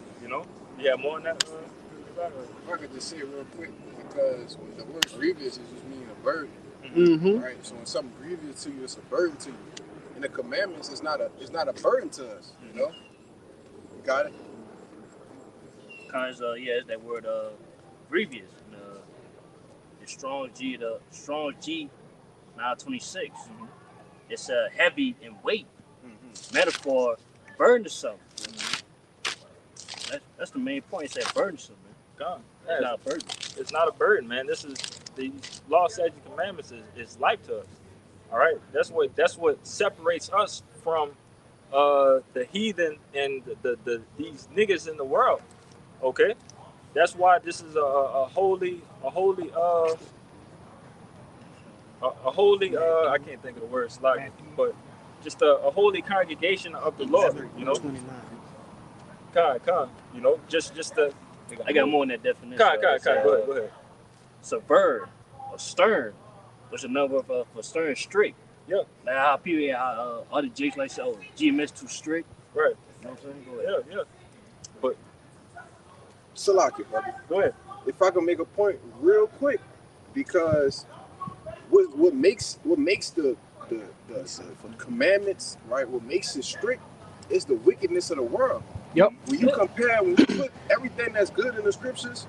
Yeah, more than that. If I could just say it real quick, because the word grievous is just meaning a burden, right? So when something grievous to you, it's a burden to you. And the commandments is not a burden to us. You got it? Cause it's that word grievous. The strong G 926. it's heavy in weight. Metaphor, burdensome. That's the main point. It said burdensome, man. God, It's not a burden. it's not a burden, man. This is the law, statutes, and commandments is life to us. All right, that's what separates us from the heathen and these niggas in the world. Okay, that's why this is a holy I can't think of the word, like, but just a holy congregation of the Lord. You know, God, you know, just the. I got more in that definition. God, go ahead. Subvert or stern. What's another for stern? Strict. Yeah. Like how people, other Jakes like say, oh, GMS too strict. Right. You know what I'm saying? Go ahead. Yeah. But Salaki, brother. go ahead. If I can make a point real quick, because what makes the commandments, right? What makes it strict is the wickedness of the world. Yep. When you put everything that's good in the scriptures,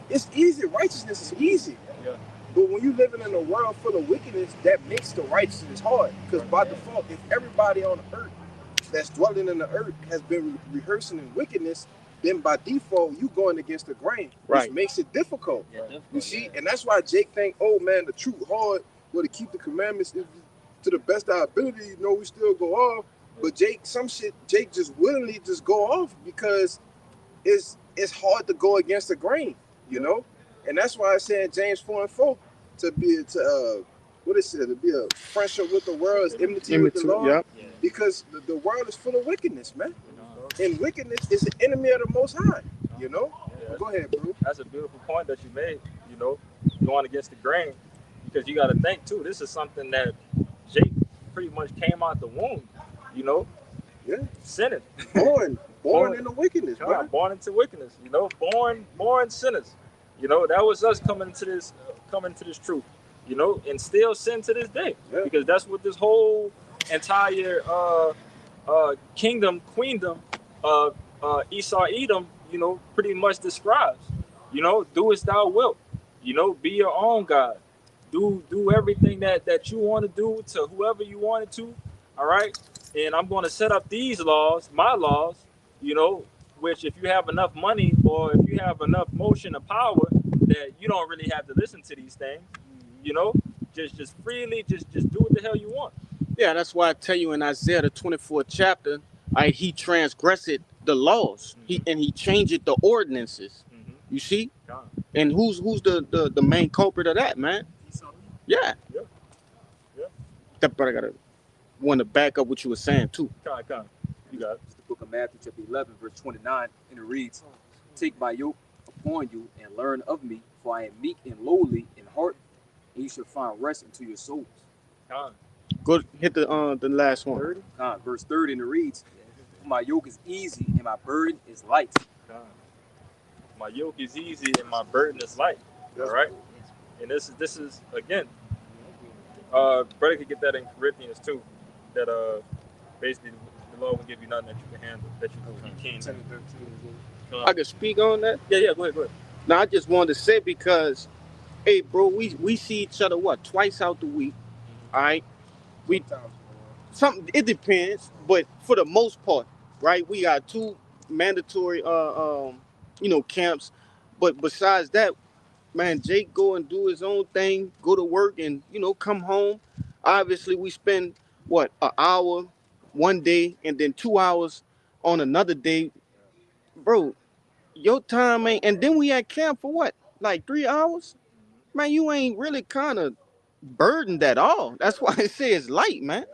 it's easy. Righteousness is easy. Yeah. But when you're living in a world full of wickedness, that makes the righteousness hard. Because by default, if everybody on the earth that's dwelling in the earth has been rehearsing in wickedness, then by default, you going against the grain, which Right. makes it difficult. Yeah, definitely. You see, and that's why Jake think, oh man, the true hard, well, to keep the commandments to the best of our ability, you know, we still go off. But Jake just willingly just go off because it's hard to go against the grain, you know? And that's why I said James 4:4 to be a friendship with the world is enmity with the Lord. Yep. Yeah. Because the world is full of wickedness, man. And wickedness is an enemy of the Most High, you know? Yeah, Go ahead, bro. that's a beautiful point that you made. You know, going against the grain, because you got to think too. This is something that Jake pretty much came out the womb. You know, Yeah. sinning, Born into wickedness, bro. born into wickedness. You know, born sinners. You know, that was us coming to this truth. You know, and still sin to this day, Yeah. because that's what this whole entire queendom of Esau Edom, you know, pretty much describes. You know, do as thou wilt. You know, be your own God. Do everything that you want to do to whoever you wanted to. All right. And I'm going to set up these laws, my laws, you know, which if you have enough money or if you have enough motion and power that you don't really have to listen to these things, you know, just freely, just do what the hell you want. Yeah, that's why I tell you in Isaiah the 24th chapter, he transgressed the laws. He changed the ordinances. Mm-hmm. You see? God. And who's the main culprit of that, man? Yeah. Yeah. Yeah. That brother gotta want to back up what you were saying too. Con. You got it. It's the book of Matthew, chapter 11, verse 29, and it reads, "Take my yoke upon you and learn of me, for I am meek and lowly in heart, and you shall find rest unto your souls." Con. Go hit the last one. 30, verse 30, and it reads, "My yoke is easy and my burden is light." Con. My yoke is easy and my burden is light. All right. And this is again, brother could get that in Corinthians too, that basically the Lord will give you nothing that you can handle, that you can. I could speak on that. Yeah, go ahead. Now I just wanted to say because, hey, bro, we see each other twice out the week. All right. It depends, but for the most part, right? We got 2 mandatory camps, but besides that, man, Jake go and do his own thing, go to work and come home. Obviously we spend an hour one day and then 2 hours on another day. Bro, your time ain't, and then we at camp for what, like 3 hours? Man, you ain't really kind of burdened at all. That's why I say it's light, man.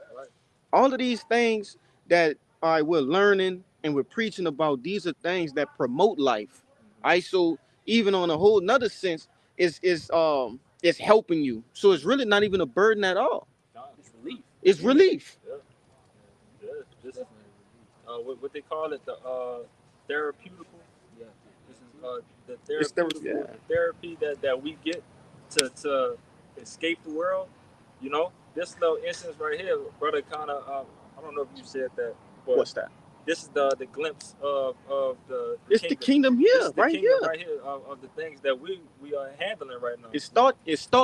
All of these things that we're learning and we're preaching about, these are things that promote life. So even on a whole nother sense, it's helping you. So it's really not even a burden at all. It's relief. It's relief. Yeah. This is what they call it, the therapeutical. Yeah. This is the therapy that we get to escape the world. You know, this little instance right here, brother, kind of I don't know if you said that. But What's that? This is the glimpse of the It's kingdom. the kingdom here, This is the right kingdom here. right here of the things that we are handling right now. It start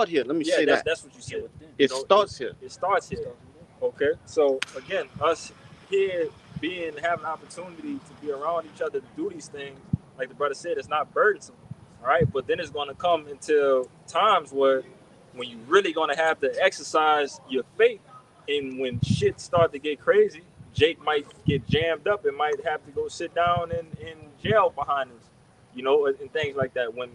here. Let me say that. That's what you said. It You know, starts here. It starts here. Okay, so again, us here having an opportunity to be around each other to do these things, like the brother said, it's not burdensome. All right, but then it's going to come until times where when you really going to have to exercise your faith, and when shit start to get crazy, Jake might get jammed up and might have to go sit down in jail behind us, and things like that. When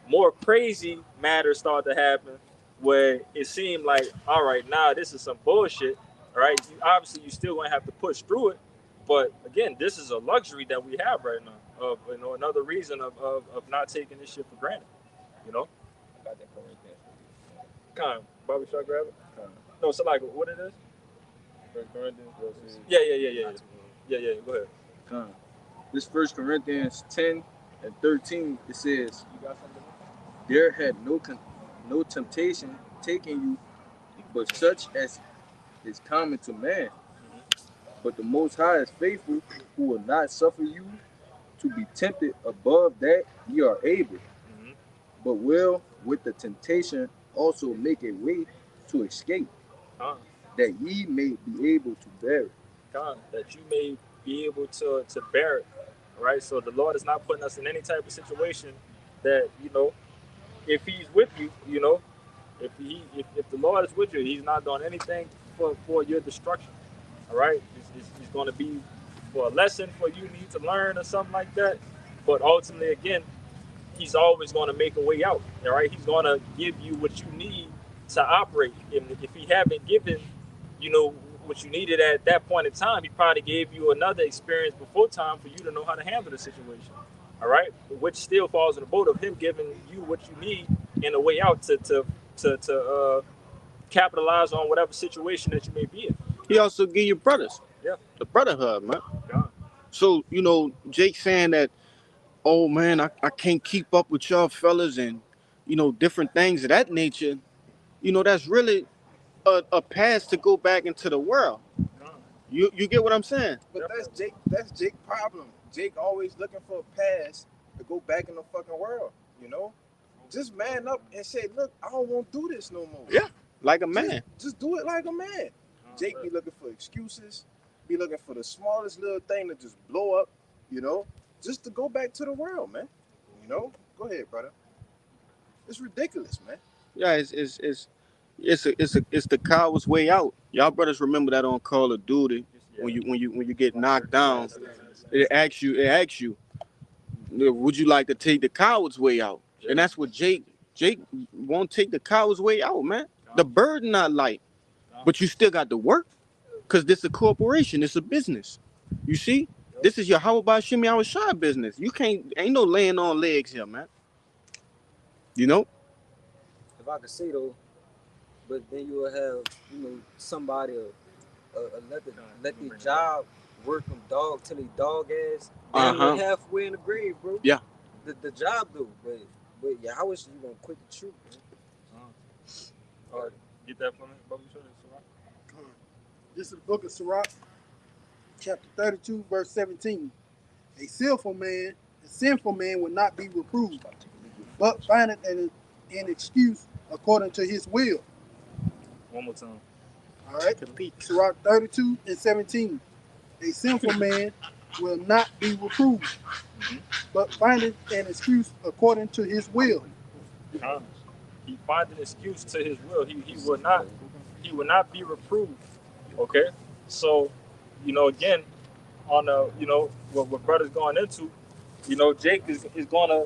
more crazy matters start to happen, where it seemed like, all right, now this is some bullshit. All right, obviously you still gonna have to push through it, but again, this is a luxury that we have right now. Of another reason of not taking this shit for granted. You know, I got that from right there. kind of barbershop grab it. Kind of. No, so like what it is? First Corinthians verses. Yeah. Go ahead. Kind of. This 1 Corinthians 10 and 13, it says, You got something? there had no temptation taken you, but such as is common to man. But the Most High is faithful, who will not suffer you to be tempted above that ye are able, but will with the temptation also make a way to escape, that ye may be able to bear it. That you may be able to bear it. All right. So the Lord is not putting us in any type of situation that, if He's with you, if the Lord is with you, He's not doing anything for your destruction. All right. It's going to be for a lesson for you need to learn or something like that. But ultimately, again, He's always going to make a way out. All right. He's going to give you what you need to operate. And if He haven't given, what you needed at that point in time, He probably gave you another experience before time for you to know how to handle the situation. All right, which still falls in the boat of Him giving you what you need in a way out to capitalize on whatever situation that you may be in. He also give you brothers. Yeah. The brotherhood, man. God. So, Jake saying that, oh man, I can't keep up with y'all fellas and, different things of that nature, that's really a pass to go back into the world. God. You get what I'm saying? But that's Jake's problem. Jake always looking for a pass to go back in the fucking world, Just man up and say, look, I don't want to do this no more. Yeah, like a man. Just do it like a man. Jake be looking for excuses, be looking for the smallest little thing to just blow up, just to go back to the world, man. Go ahead, brother. It's ridiculous, man. Yeah, it's the coward's way out. Y'all brothers remember that on Call of Duty when you get knocked down, it asks you, would you like to take the coward's way out? And that's what Jake won't take the coward's way out, man. The burden not light, but you still got to work, because this is a corporation, it's a business. You see, this is your how about Shimmy Our Shy business. You ain't no laying on legs here, man. If I could say though, but then you will have, somebody let their job work them dog till they dog ass. They're halfway in the grave, bro. Yeah. The job though, but yeah, how is you gonna quit the truth, man? All right, get that from me, brother. This is the book of Sirach, chapter 32, verse 17. A sinful man will not be reproved, but findeth an excuse according to his will. One more time. All right. Sirach 32 and 17. A sinful man will not be reproved, but findeth an excuse according to his will. He finds an excuse to his will. He will not be reproved. Okay. So, again, on what brother's going into, Jake is gonna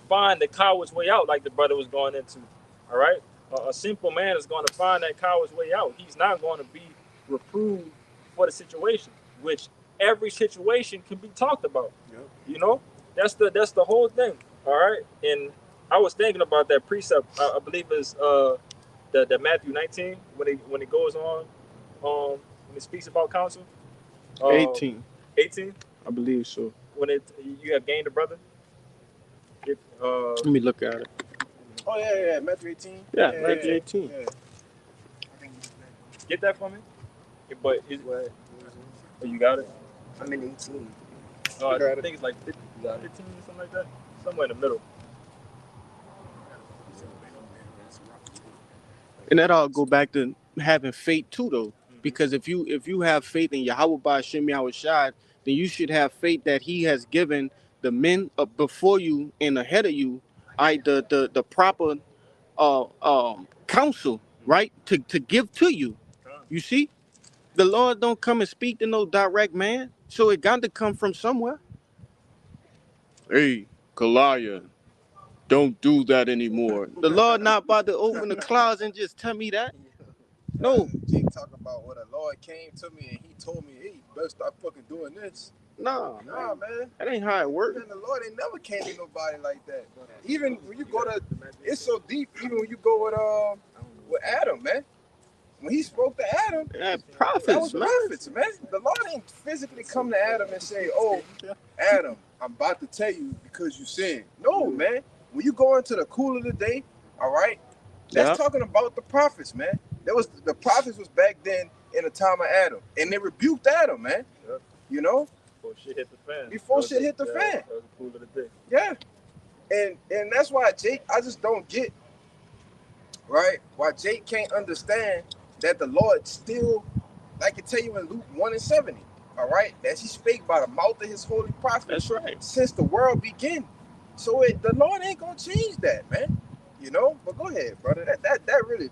find the coward's way out, like the brother was going into. All right. A simple man is going to find that coward's way out. He's not going to be reproved for the situation, which every situation can be talked about. Yep. That's the whole thing. All right. And I was thinking about that precept. I believe it's the Matthew 19 when it goes on, when it speaks about counsel. 18. 18. I believe so. When you have gained a brother. Let me look at it. Oh yeah, Matthew 18. Yeah, Matthew 18. Yeah. Get that for me. But you got it. I'm in 18. I think it's like 15 or something like that. Somewhere in the middle. And that all go back to having faith too, though. Because if you have faith in Yahweh Ba'ashem Yahweh Shai, then you should have faith that He has given the men up before you and ahead of you, the proper counsel, right, to give to you. You see, the Lord don't come and speak to no direct man, so it got to come from somewhere. Hey, Kalaya, don't do that anymore. The Lord not about to open the clouds and just tell me that. No. Jake talking about when the Lord came to me and he told me, hey, you better start fucking doing this. Nah, Man. that ain't how it works. Man, the Lord ain't never came to nobody like that. Even when you go to, it's so deep, even when you go with Adam, man. When he spoke to Adam, Prophets, that was man. prophets, man. The Lord ain't physically come to Adam and say, oh, Adam, I'm about to tell you because you sinned. No, man. When you go into the cool of the day, all right, that's talking about the prophets, man. The prophets was back then in the time of Adam, and they rebuked Adam, man. Yep. You know, Before shit hit the fan. Before shit hit the fan. That was the cool of the day. yeah. And that's why Jake, I just don't get, right? Why Jake can't understand that the Lord still, like I tell you in Luke 1:70, all right, that He spake by the mouth of His holy prophets. That's right. Since the world began. So the Lord ain't gonna change that, man. You know, but go ahead, brother. That really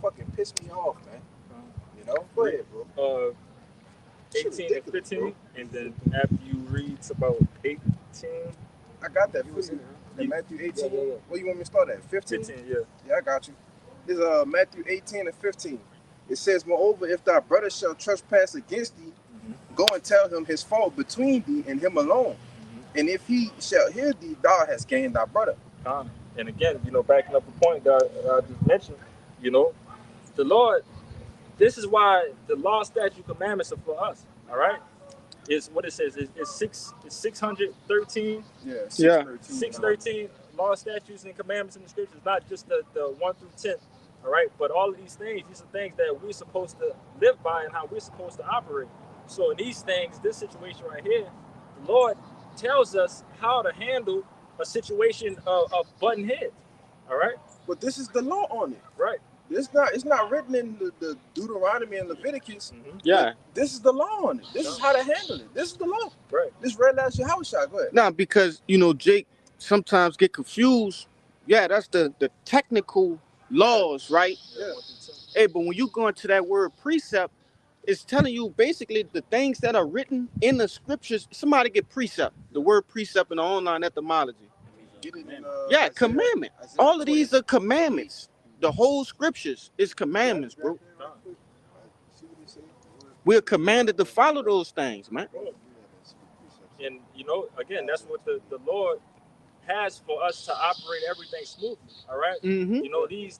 fucking pissed me off, man. You know, go ahead, bro. 18 and 15, and then after you read about 18. I got that. Matthew 18. Yeah. What you want me to start at? 15? 15, yeah. Yeah, I got you. This is Matthew 18 and 15. It says, moreover, if thy brother shall trespass against thee, go and tell him his fault between thee and him alone. And if he shall hear thee, thou hast gained thy brother. And again, you know, backing up the point that I just mentioned, you know, the Lord, this is why the law, statute, commandments are for us. All right, it's what it says. It's 613. Yeah, 613 law, statutes, and commandments in the scriptures. Not just the 1 through 10. All right, but all of these things are things that we're supposed to live by and how we're supposed to operate. So in these things, this situation right here, the Lord tells us how to handle a situation of button heads. All right, but this is the law on it. right. It's not written in the Deuteronomy and Leviticus. Yeah. This is the law on it. This is how to handle it. This is the law. Right. This red last your house shot. Go ahead. Now, because, you know, Jake sometimes get confused. Yeah, that's the technical laws, right? Yeah. Hey, but when you go into that word precept, it's telling you basically the things that are written in the scriptures. Somebody get precept, the word precept in the online etymology. Get it in, Yeah, commandment. All of these are commandments. The whole scriptures is commandments, bro. We're commanded to follow those things, man. And you know, again, that's what the Lord has for us to operate everything smoothly. All right. Mm-hmm. You know, these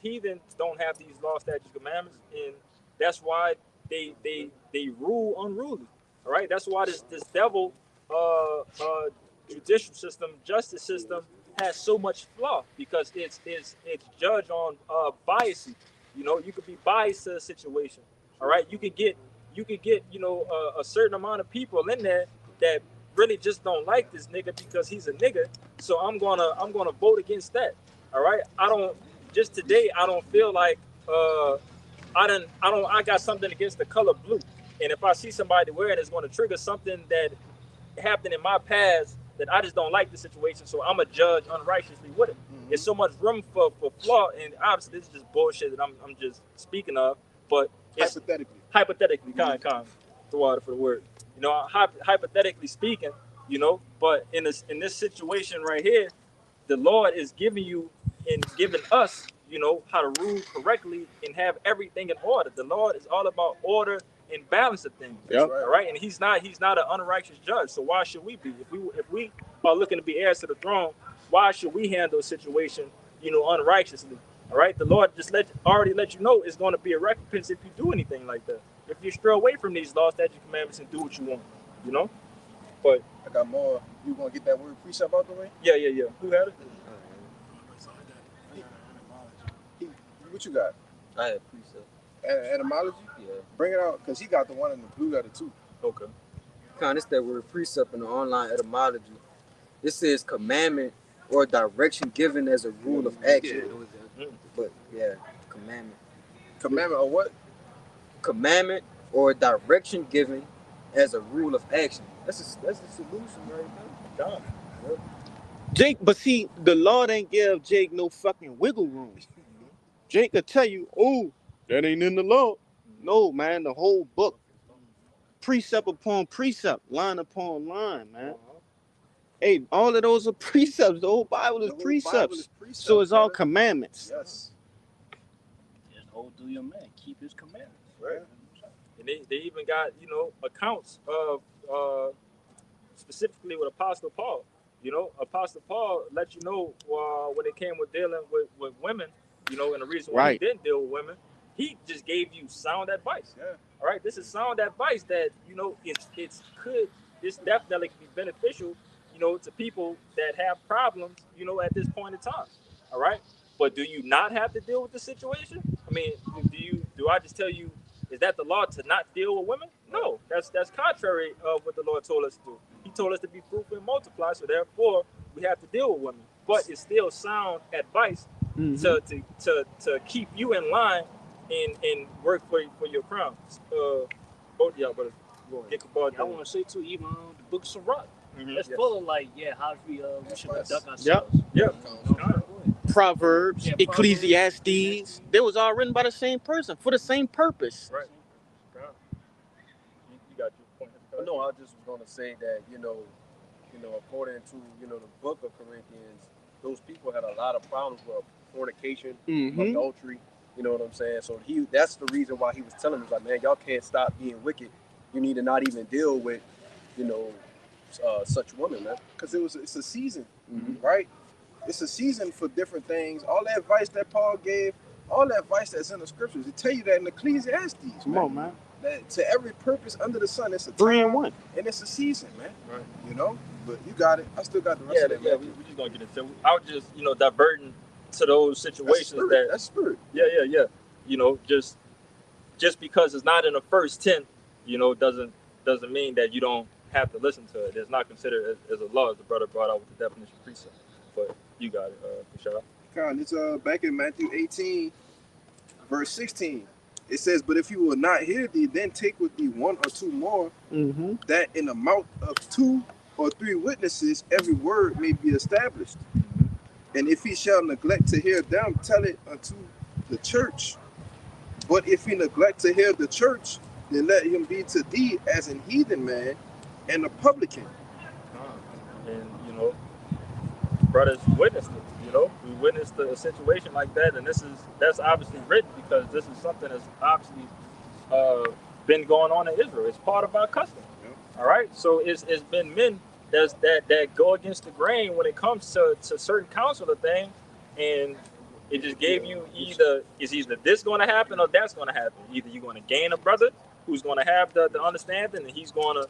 heathens don't have these law, statutes, commandments, and that's why they rule unruly. All right. That's why this devil judicial system, justice system has so much flaw, because it's judged on biases. You know, you could be biased to a situation. All right, you could get you know a certain amount of people in there that really just don't like this nigga because he's a nigga. So I'm gonna vote against that. All right, I don't feel like I got something against the color blue, and if I see somebody wearing it, it's going to trigger something that happened in my past that I just don't like the situation, so I'm a judge unrighteously with it. There's so much room for flaw, and obviously this is just bullshit that I'm just speaking of, but it's hypothetically, kind, the water for the word. You know, hypothetically speaking, you know, but in this situation right here, the Lord is giving you and giving us, you know, how to rule correctly and have everything in order. The Lord is all about order and balance of things. Yep. All right, and he's not an unrighteous judge. So why should we be? If we are looking to be heirs to the throne, why should we handle a situation, you know, unrighteously? All right, the Lord just already let you know it's going to be a recompense if you do anything like that. If you stray away from these laws, statutes, commandments, and do what you want, you know. But I got more. You want to get that word precept out the way? Yeah. Who had it? What you got? I had precept. Etymology? Yeah. Bring it out, because he got the one in the blue letter too. Okay. Kind of that word precept in the online etymology. It says commandment or direction given as a rule of action. But yeah, commandment. Commandment of what? Commandment or direction given as a rule of action. That's the solution right there. Done. Jake, but see, the Lord ain't give Jake no fucking wiggle room. Jake could tell you, oh, that ain't in the law. No, man, the whole book, precept upon precept, line upon line, man. Hey, all of those are precepts. The whole Bible is The whole precepts. Bible is precepts, So it's all brother. commandments. Yes. Just hold through your man. Keep his commandments. Right. And they even got, you know, accounts of specifically with Apostle Paul. You know, Apostle Paul let you know when it came with dealing with women, you know, and the reason why Right. he didn't deal with women, he just gave you sound advice. Yeah. All right, this is sound advice that, you know, it's definitely can be beneficial, you know, to people that have problems, you know, at this point in time. All right, but do you not have to deal with the situation? I mean, do I just tell you, is that the law to not deal with women? No, that's contrary of what the Lord told us to do. He told us to be fruitful and multiply, so therefore we have to deal with women. But it's still sound advice to keep you in line and work for your crown. Both of y'all, but get about I want to say too, even the book of Sirach, it's Yes. full of like, how we should Advice. conduct ourselves. Yeah. Proverbs, Yeah, Ecclesiastes, they was all written by the same person for the same purpose. Right. You got your point. No, I just was gonna say that, you know, according to, the book of Corinthians, those people had a lot of problems with fornication, adultery, you know what I'm saying? So that's the reason why he was telling us, like, man, y'all can't stop being wicked. You need to not even deal with, such women, man. Because it's a season, right? It's a season for different things. All that advice that Paul gave, all that advice that's in the scriptures, it tell you that in Ecclesiastes. Come on, man. That to every purpose under the sun, it's a 3 and time 1. and it's a season, man. Right. You know, but you got it. I still got the rest of that. Yeah, we just gonna get into it. I was just, diverting to those situations That's spirit. Yeah. You know, just because it's not in the first 10, doesn't mean that you don't have to listen to it. It's not considered as a law, as the brother brought out with the definition of precept. But you got it, Michelle. It's back in Matthew 18, verse 16. It says, "But if you will not hear thee, then take with thee 1 or 2 more, that in the mouth of 2 or 3 witnesses every word may be established. And if he shall neglect to hear them, tell it unto the church. But if he neglect to hear the church, then let him be to thee as an heathen man and a publican." And brothers witnessed it. We witnessed a situation like that, and that's obviously written because this is something that's obviously been going on in Israel. It's part of our custom. All right, so it's been men that go against the grain when it comes to certain counsel of things, and it just gave you either this going to happen or that's going to happen. Either you're going to gain a brother who's going to have the understanding and he's going to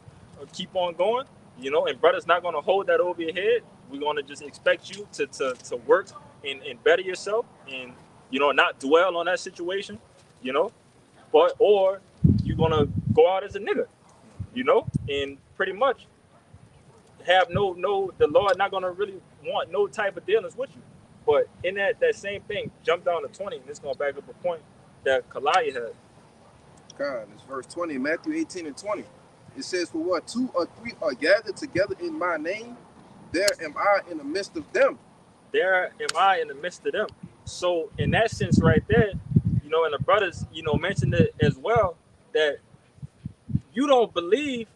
keep on going, and brother's not going to hold that over your head. We're going to just expect you to work and better yourself and, not dwell on that situation, or you're going to go out as a nigga, and pretty much have the Lord not going to really want no type of dealings with you. But in that same thing, jump down to 20, and it's going to back up a point that Kalaya had. God, it's verse 20, Matthew 18 and 20. It says, "For what 2 or 3 are gathered together in my name, there am I in the midst of them." There am I in the midst of them. So in that sense right there, and the brothers, mentioned it as well, that you don't believe,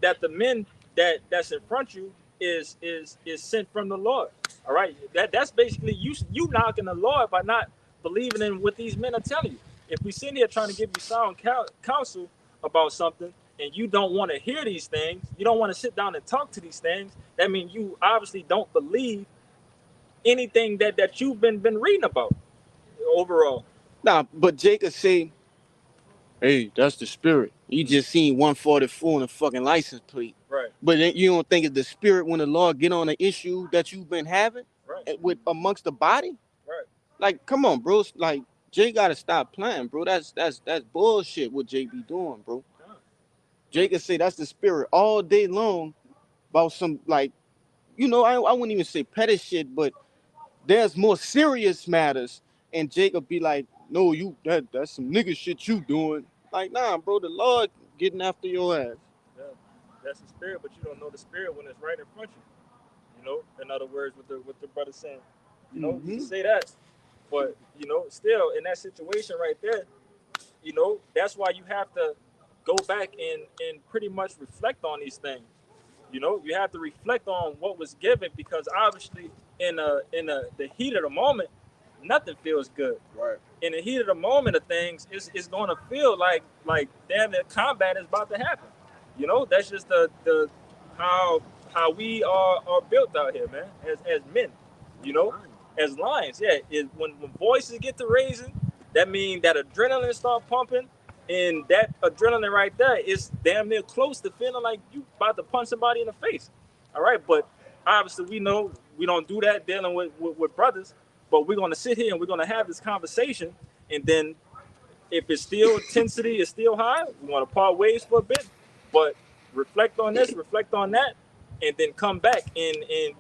that the men that's in front of you is sent from the Lord. All right. That's basically you knocking the Lord by not believing in what these men are telling you. If we sit here trying to give you sound counsel about something and you don't want to hear these things, you don't want to sit down and talk to these things, that means you obviously don't believe anything that you've been reading about overall. Nah, but Jacob say, hey, that's the spirit. You just seen 144 on the fucking license plate. Right. But then you don't think it's the spirit when the Lord get on an issue that you've been having with amongst the body? Right. Like, come on, bro. Like, Jay gotta stop playing, bro. That's bullshit what Jay be doing, bro. Jacob say that's the spirit all day long about some, like, I wouldn't even say petty shit, but there's more serious matters. And Jacob be like, no, that's some nigga shit you doing. Like, nah, bro, the Lord getting after your ass. Yeah, that's the spirit, but you don't know the spirit when it's right in front of you. You know, in other words, what the brother saying, you know, you can say that, but you know, still in that situation right there, you know, that's why you have to go back and pretty much reflect on these things. You know, you have to reflect on what was given because obviously the heat of the moment, nothing feels good. Right. In the heat of the moment of things, it's going to feel like damn it, combat is about to happen. You know, that's just the how we are built out here, man, as men. You know, as lions. Yeah, when voices get to raising, that means that adrenaline start pumping, and that adrenaline right there is damn near close to feeling like you about to punch somebody in the face. All right, but obviously we know we don't do that dealing with brothers, but we're gonna sit here and we're gonna have this conversation, and then if it's still intensity is still high, we want to part ways for a bit, but reflect on this, reflect on that, and then come back and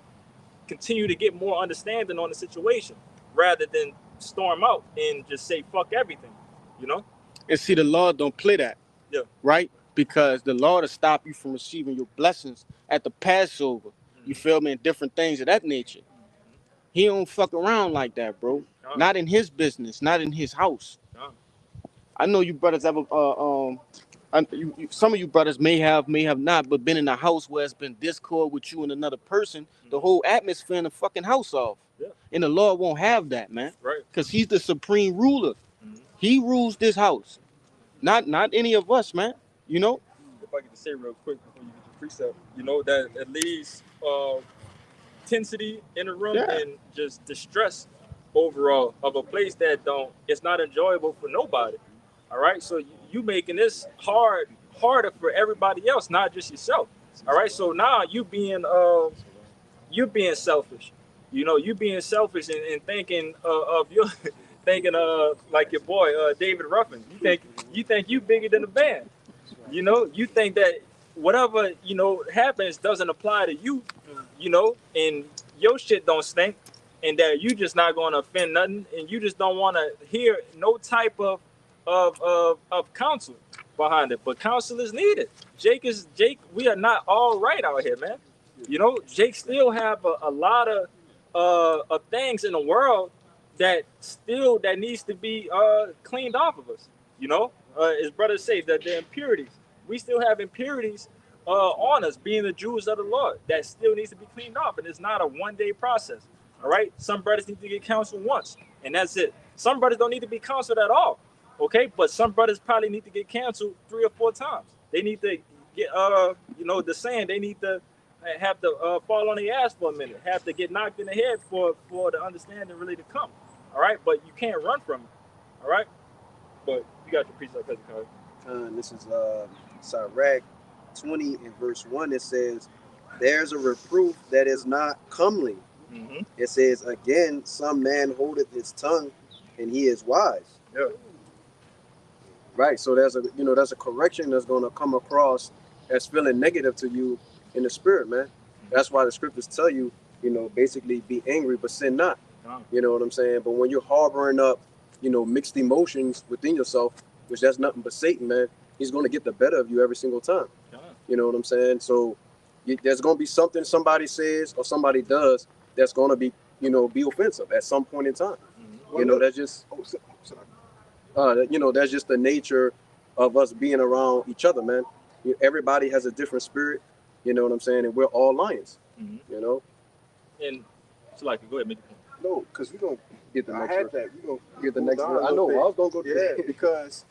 continue to get more understanding on the situation rather than storm out and just say fuck everything, you know? And see, the Lord don't play that. Yeah. Right? Because the Lord will stop you from receiving your blessings at the Passover. You feel me? And different things of that nature. He don't fuck around like that, bro. Not in his business, not in his house. I know you brothers ever some of you brothers may have not, but been in a house where it's been discord with you and another person, the whole atmosphere in the fucking house off. Yeah. And the Lord won't have that, man. Right. Because he's the supreme ruler. He rules this house. Not any of us, man. You know? If I could just say real quick before you get your precept, you know, that at least intensity in the room and just distress overall of a place that it's not enjoyable for nobody. All right, so you making this harder for everybody else, not just yourself. All right, so now you being selfish. You know, you being selfish and thinking of your thinking like your boy David Ruffin. You think you bigger than the band. You know, you think that whatever happens doesn't apply to you. You know, and your shit don't stink, and that you just not going to offend nothing, and you just don't want to hear no type of counsel behind it. But counsel is needed. Jake, we are not all right out here, man. You know, Jake still have a lot of things in the world that needs to be cleaned off of us. You know, as brothers say, that the impurities. We still have impurities on us, being the Jews of the Lord, that still needs to be cleaned off, and it's not a one-day process. All right, some brothers need to get counseled once, and that's it. Some brothers don't need to be counseled at all. Okay, but some brothers probably need to get canceled 3 or 4 times. They need to get, the saying, they need to have to fall on their ass for a minute, have to get knocked in the head for the understanding really to come. All right, but you can't run from it. All right, but you got your precept, Cousin Card. This is Sirach 20 and verse 1. It says, "There's a reproof that is not comely." Mm-hmm. It says, "Again, some man holdeth his tongue, and he is wise." Yeah. Right. So there's a correction that's going to come across as feeling negative to you in the spirit, man. That's why the scriptures tell you, basically be angry, but sin not. You know what I'm saying? But when you're harboring up, mixed emotions within yourself, which that's nothing but Satan, man, he's going to get the better of you every single time. You know what I'm saying? So there's going to be something somebody says or somebody does that's going to be, be offensive at some point in time. Mm-hmm. That's just, that's just the nature of us being around each other, man. Everybody has a different spirit, you know what I'm saying? And we're all lions, Mm-hmm. And so, like, go ahead, make the point. No, because we're going to get the I next had verse. that. We're going to Get the next verse. I know. I was going to go through Yeah, because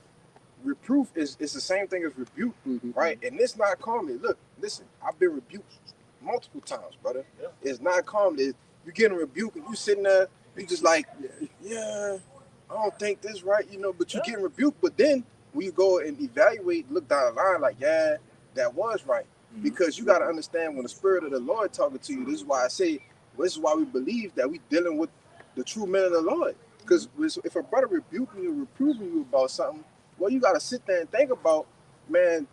reproof is the same thing as rebuke, right? And it's not common. Look, listen, I've been rebuked multiple times, brother. Yeah. It's not common. You get a rebuke and you sitting there, you just like, yeah, I don't think this right, but you getting rebuked. But then when you go and evaluate, look down the line, like, yeah, that was right. Mm-hmm. Because you got to understand when the Spirit of the Lord talking to you, this is why I say, this is why we believe that we dealing with the true men of the Lord. Because if a brother rebuking you, reproving you about something, well, you got to sit there and think about, man,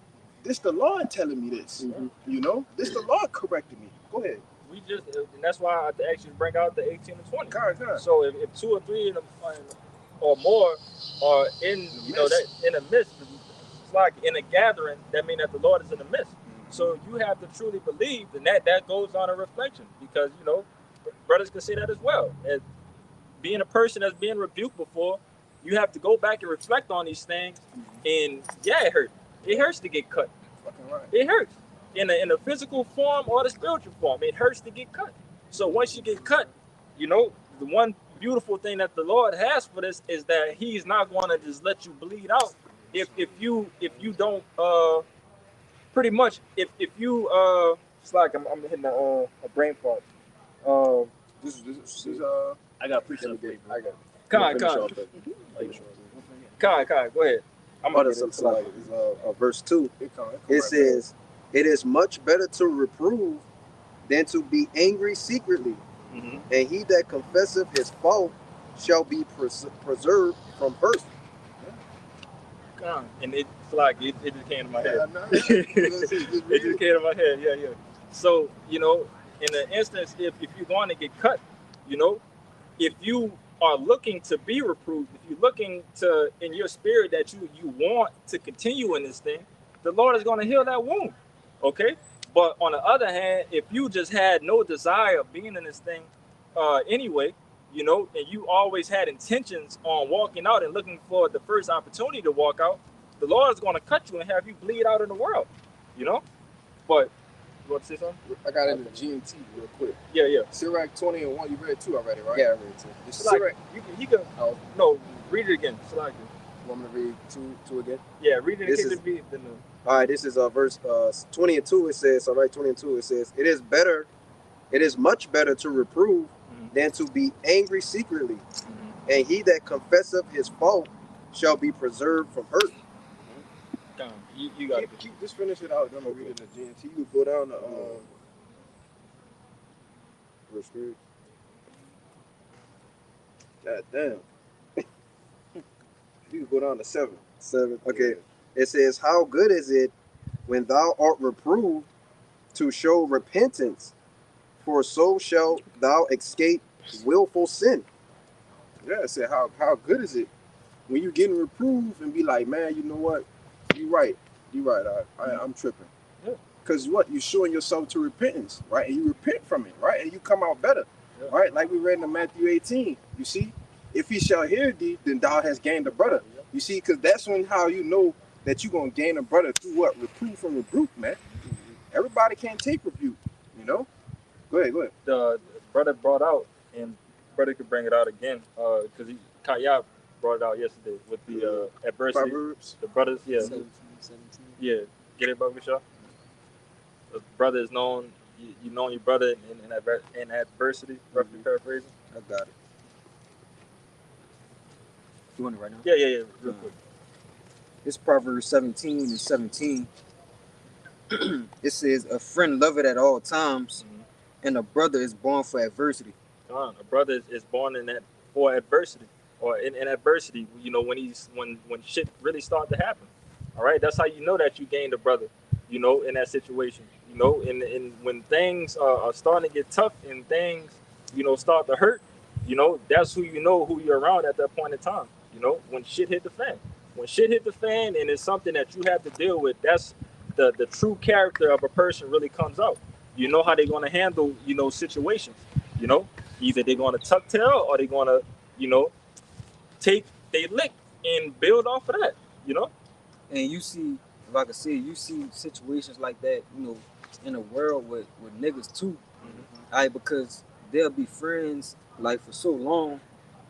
this the Lord telling me this. Mm-hmm. This the Lord correcting me. Go ahead. And that's why I actually bring out the 18 and 20. God. So if 2 or 3 in or more are in, you know, that in the midst. It's like in a gathering, that means that the Lord is in the midst. So you have to truly believe, and that goes on a reflection, because, you know, brothers can say that as well. As being a person that's been rebuked before, you have to go back and reflect on these things. And yeah, it hurts. It hurts to get cut. It hurts in a physical form or the spiritual form. It hurts to get cut. So once you get cut, you know, the one beautiful thing that the Lord has for this is that He's not going to just let you bleed out if you don't pretty much if you it's like I'm hitting a brain fart. This is I got preach up. I got it. Kai, go ahead. I'm Oh, gonna that's get it. something like verse 2. It come It right says, "It is much better to reprove than to be angry secretly, Mhm. and he that confesseth his fault shall be preserved from hurt." And it's like it just came to my head. back. Yeah, It just came to my head. Yeah. So, you know, in the instance, if you're going to get cut, you know, if you are looking to be reproved, if you're looking to in your spirit that you want to continue in this thing, the Lord is going to heal that wound. Okay. But on the other hand, if you just had no desire of being in this thing anyway, you know, and you always had intentions on walking out and looking for the first opportunity to walk out, the Lord is going to cut you and have you bleed out in the world, you know. But you want to say something? I got it in the GNT real quick. Yeah. Sirach 20:1, you read 2 already, right? Yeah, I read it too. It's It's like, Sirach. you can Oh, no, read it again. It's like, you want me to read two again? yeah, read it This again. is- Then All right, this is verse 20 and 2. It says, all right, 20 and 2, it says, it is much better to reprove than to be angry secretly, and he that confesseth his fault shall be preserved from hurt. you got it. Keep just finish it out. Then I'm gonna read it in the GNT. You would go down to verse 3. God damn. You could go down to 7. 7. Okay. It says, how good is it when thou art reproved to show repentance, for so shalt thou escape willful sin. Yeah, I said how good is it when you getting reproved and be like, man, you know what? You right. I'm tripping. Yeah. Cause what? You showing yourself to repentance, right? And you repent from it, right? And you come out better, Yeah. right? Like we read in Matthew 18. You see, if he shall hear thee, then thou hast gained a brother. Yeah. You see, cause that's when how you know that you gonna gain a brother through what? Reproof from rebuke, man. Everybody can't take rebuke, you know. Go ahead. The brother brought out, and brother could bring it out again, because Kaya brought it out yesterday with the adversity. Proverbs. The brothers, yeah, 17. yeah. Get it, Brother Shaw? The brother is known. You know your brother in adversity. Roughly paraphrasing. I got it. You want it right now? Yeah. Real quick. It's Proverbs 17 and 17. It says, a friend loveth at all times, and a brother is born for adversity. A brother is born in that for adversity, or in adversity. You know, when shit really start to happen. All right, that's how you know that you gained a brother. You know, in that situation. You know, and when things are starting to get tough and things, you know, start to hurt. You know, that's who you're around at that point in time. You know, when shit hit the fan. When shit hit the fan and it's something that you have to deal with, that's the true character of a person really comes out. You know how they're going to handle, you know, situations. You know, either they're going to tuck tail or they're going to, you know, take they lick and build off of that. You know. And you see, if I could say, you see situations like that, you know, in the world with niggas too. Because they'll be friends like for so long,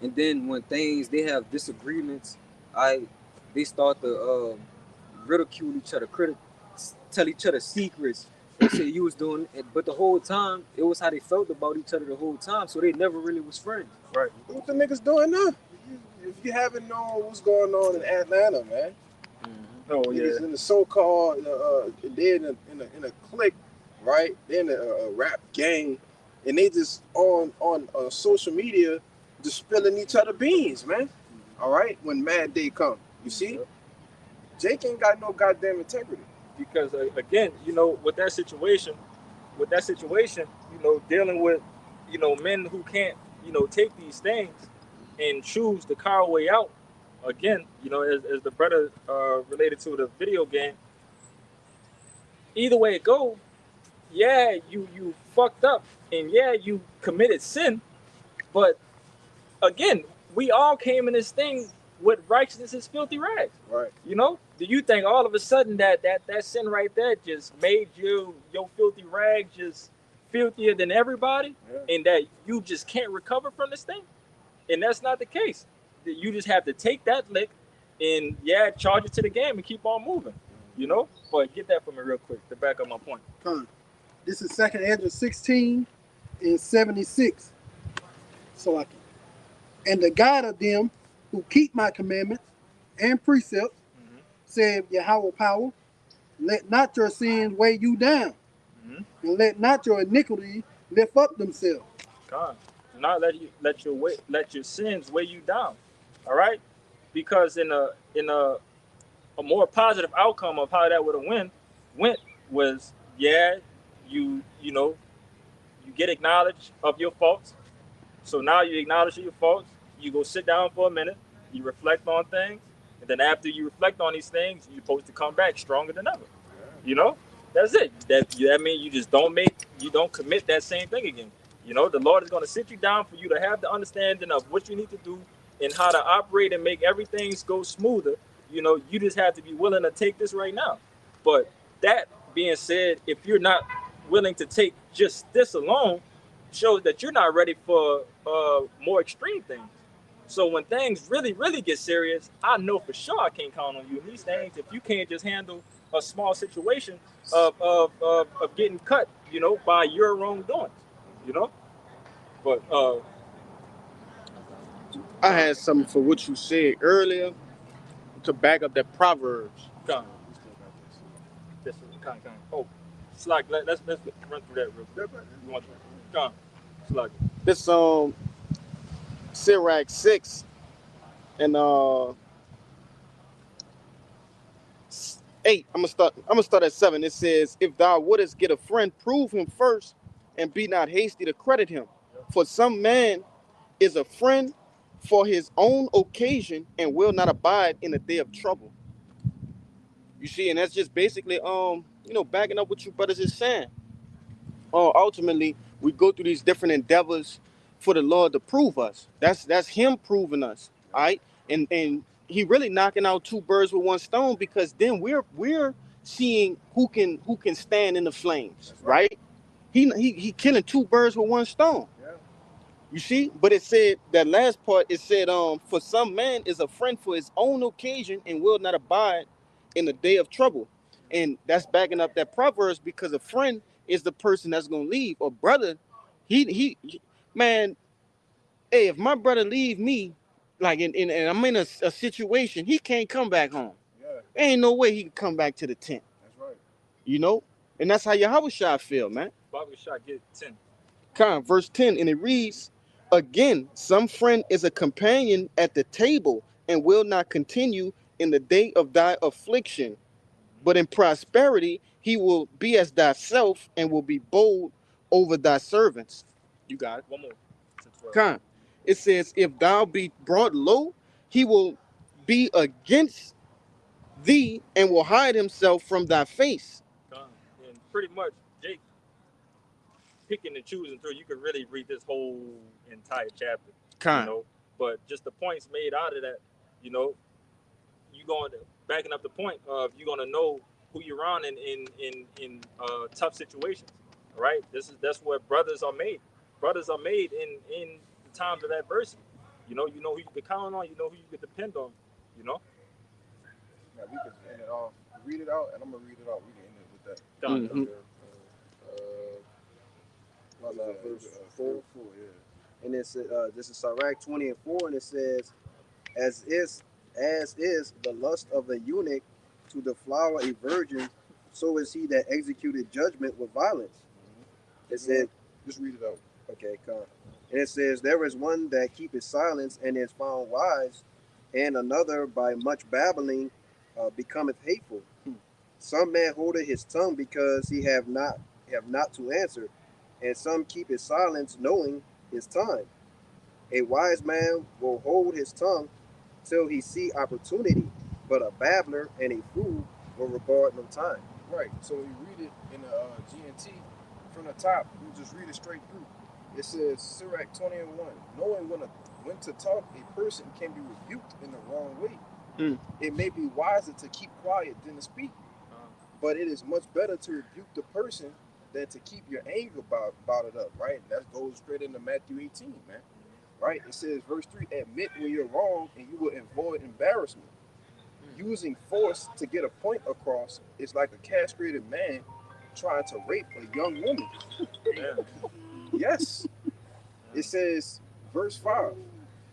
and then when they have disagreements, they start to ridicule each other, tell each other secrets, and say you was doing it, but the whole time it was how they felt about each other the whole time, so they never really was friends. Right. What the niggas doing now? If you haven't known what's going on in Atlanta, man. Oh Niggas in the so-called, they're in a clique, right? They're in a rap gang, and they just on social media, just spilling each other beans, man. All right, when Mad Day come, you see, Jake ain't got no goddamn integrity. Because again, you know, with that situation, you know, dealing with, you know, men who can't, you know, take these things, and choose the coward way out, again, you know, as the brother related to the video game, either way it go, yeah, you fucked up, and yeah, you committed sin, but again, we all came in this thing with righteousness is filthy rags. Right. You know? Do you think all of a sudden that sin right there just made your filthy rag just filthier than everybody, and that you just can't recover from this thing? And that's not the case. You just have to take that lick and charge it to the game and keep on moving. You know? But get that for me real quick to back up my point. This is 2nd Ezra 16 and 76. So and the God of them who keep my commandments and precepts, said Yahweh power, let not your sins weigh you down, and let not your iniquity lift up themselves. God, do not let your sins weigh you down. All right, because in a more positive outcome of how that would have went was you get acknowledged of your faults. So now you acknowledge your faults. You go sit down for a minute. You reflect on things, and then after you reflect on these things, you're supposed to come back stronger than ever. You know, that's it. That means you just don't commit that same thing again. You know, the Lord is going to sit you down for you to have the understanding of what you need to do and how to operate and make everything go smoother. You know, you just have to be willing to take this right now. But that being said, if you're not willing to take just this alone, shows that you're not ready for more extreme things. So when things really, really get serious, I know for sure I can't count on you in these things if you can't just handle a small situation of getting cut, you know, by your wrongdoings, you know. But I had something for what you said earlier to back up that Proverbs. Oh, Slack, let's run through that real quick. You want to? Come, Slack. This Sirach 6 and 8. I'm gonna start at 7. It says, if thou wouldest get a friend, prove him first, and be not hasty to credit him. For some man is a friend for his own occasion and will not abide in the day of trouble. You see, and that's just basically backing up what you brothers is saying. Ultimately, we go through these different endeavors for the Lord to prove us. That's him proving us. All right. And he really knocking out 2 birds with 1 stone, because then we're seeing who can stand in the flames, right? He killing 2 birds with 1 stone. Yeah. You see, but it said that last part, it said, for some man is a friend for his own occasion and will not abide in the day of trouble. And that's backing up that Proverbs, because a friend is the person that's gonna leave. Or brother, he man, hey, if my brother leave me, like and I'm in a situation, he can't come back home. Yeah. Ain't no way he can come back to the tent. That's right. You know? And that's how Yahweh Shai feel, man. Bobby Shot get 10. Verse 10, and it reads, again, some friend is a companion at the table and will not continue in the day of thy affliction. But in prosperity, he will be as thyself and will be bold over thy servants. You got it. One more. It says, if thou be brought low, he will be against thee and will hide himself from thy face. And pretty much, Jake, picking and choosing through, you could really read this whole entire chapter. You know, but just the points made out of that, you know, backing up the point of you're gonna know who you're on in tough situations. All right, that's where brothers are made. Brothers are made in the times of adversity. You know who you can count on. You know who you can depend on. You know. Yeah, we can end it off. Read it out, and I'm gonna read it out. We can end it with that. Verse 4. Yeah. And it's this is Sirach 20 and 4, and it says, as is the lust of a eunuch to deflower a virgin, so is he that executed judgment with violence. It said, just read it out. Okay, come. And it says, there is one that keepeth silence and is found wise, and another by much babbling becometh hateful. Some man holdeth his tongue because he have not to answer, and some keep his silence knowing his time. A wise man will hold his tongue till he see opportunity, but a babbler and a fool will regard no time. Right. So when you read it in the GNT from the top, you just read it straight through. It says Sirach 20:1, knowing when to talk, a person can be rebuked in the wrong way. It may be wiser to keep quiet than to speak, but it is much better to rebuke the person than to keep your anger bottled up, right? That goes straight into Matthew 18, man. Right? It says, verse 3, admit when you're wrong and you will avoid embarrassment. Using force to get a point across is like a castrated man trying to rape a young woman. Yes. It says, verse 5,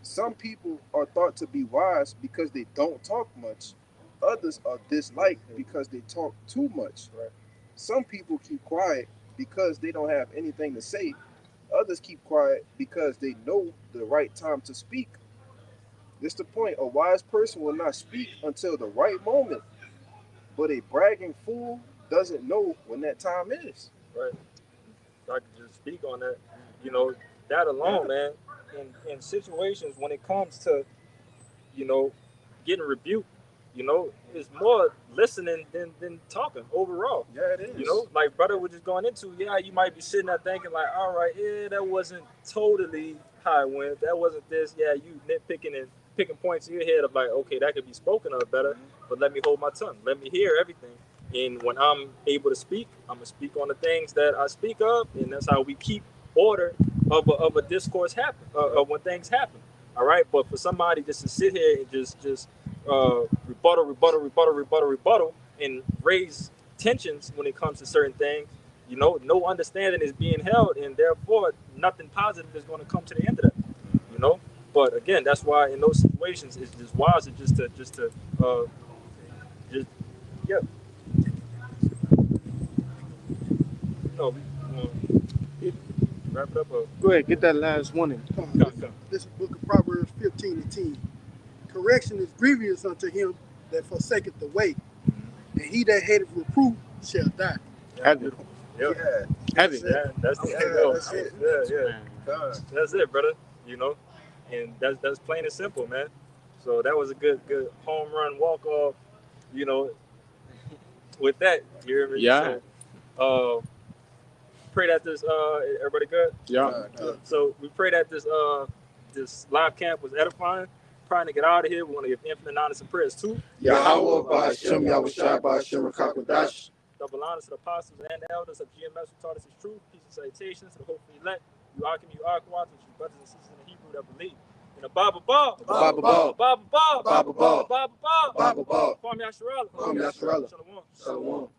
some people are thought to be wise because they don't talk much. Others are disliked because they talk too much. Some people keep quiet because they don't have anything to say. Others keep quiet because they know the right time to speak. This is the point. A wise person will not speak until the right moment, but a bragging fool doesn't know when that time is. Right. If I could just speak on that, you know, that alone, man, in situations when it comes to, you know, getting rebuked, you know, it's more listening than talking overall. Yeah, it is. You know, like brother was just going into, yeah, you might be sitting there thinking like, all right, yeah, that wasn't totally how it went. That wasn't this. Yeah, you nitpicking and picking points in your head of like, okay, that could be spoken of better, but let me hold my tongue. Let me hear everything. And when I'm able to speak, I'm going to speak on the things that I speak of, and that's how we keep order of a discourse happen, of when things happen. All right, but for somebody just to sit here and just rebuttal, and raise tensions when it comes to certain things, you know, no understanding is being held, and therefore nothing positive is going to come to the end of that, you know. But again, that's why in those situations it's just wiser just yeah. No, wrap it up. Go ahead, get that last one in. This is book of Proverbs 15:10. Correction is grievous unto him that forsaketh the way, and he that hateth reproof shall die. Have it. Yeah. Have it. Yeah, that's the That's it. Yeah. That's it, brother. You know, and that's plain and simple, man. So that was a good home run walk off. You know, with that, you hear me? Yeah. So, pray that this everybody good. Yeah. So we pray that this live camp was edifying. Trying to get out of here. We want to give infinite honors and prayers too. Yahweh Ba'Shem Yahushua Ba'Shem Rakakwadash. Double honors to the apostles and the elders of GMS who taught us his truth. Peace and salutations to the hopefully elect. You Akim, you Akwat, which is brothers and sisters in the Hebrew that believe. In the Bible Ball. Bible Ball. Bible Ball. Bible Ball. Bible Ball. Bible Ball. Kwame Yasharala. Kwame Yasharala. Shalom. Shalom.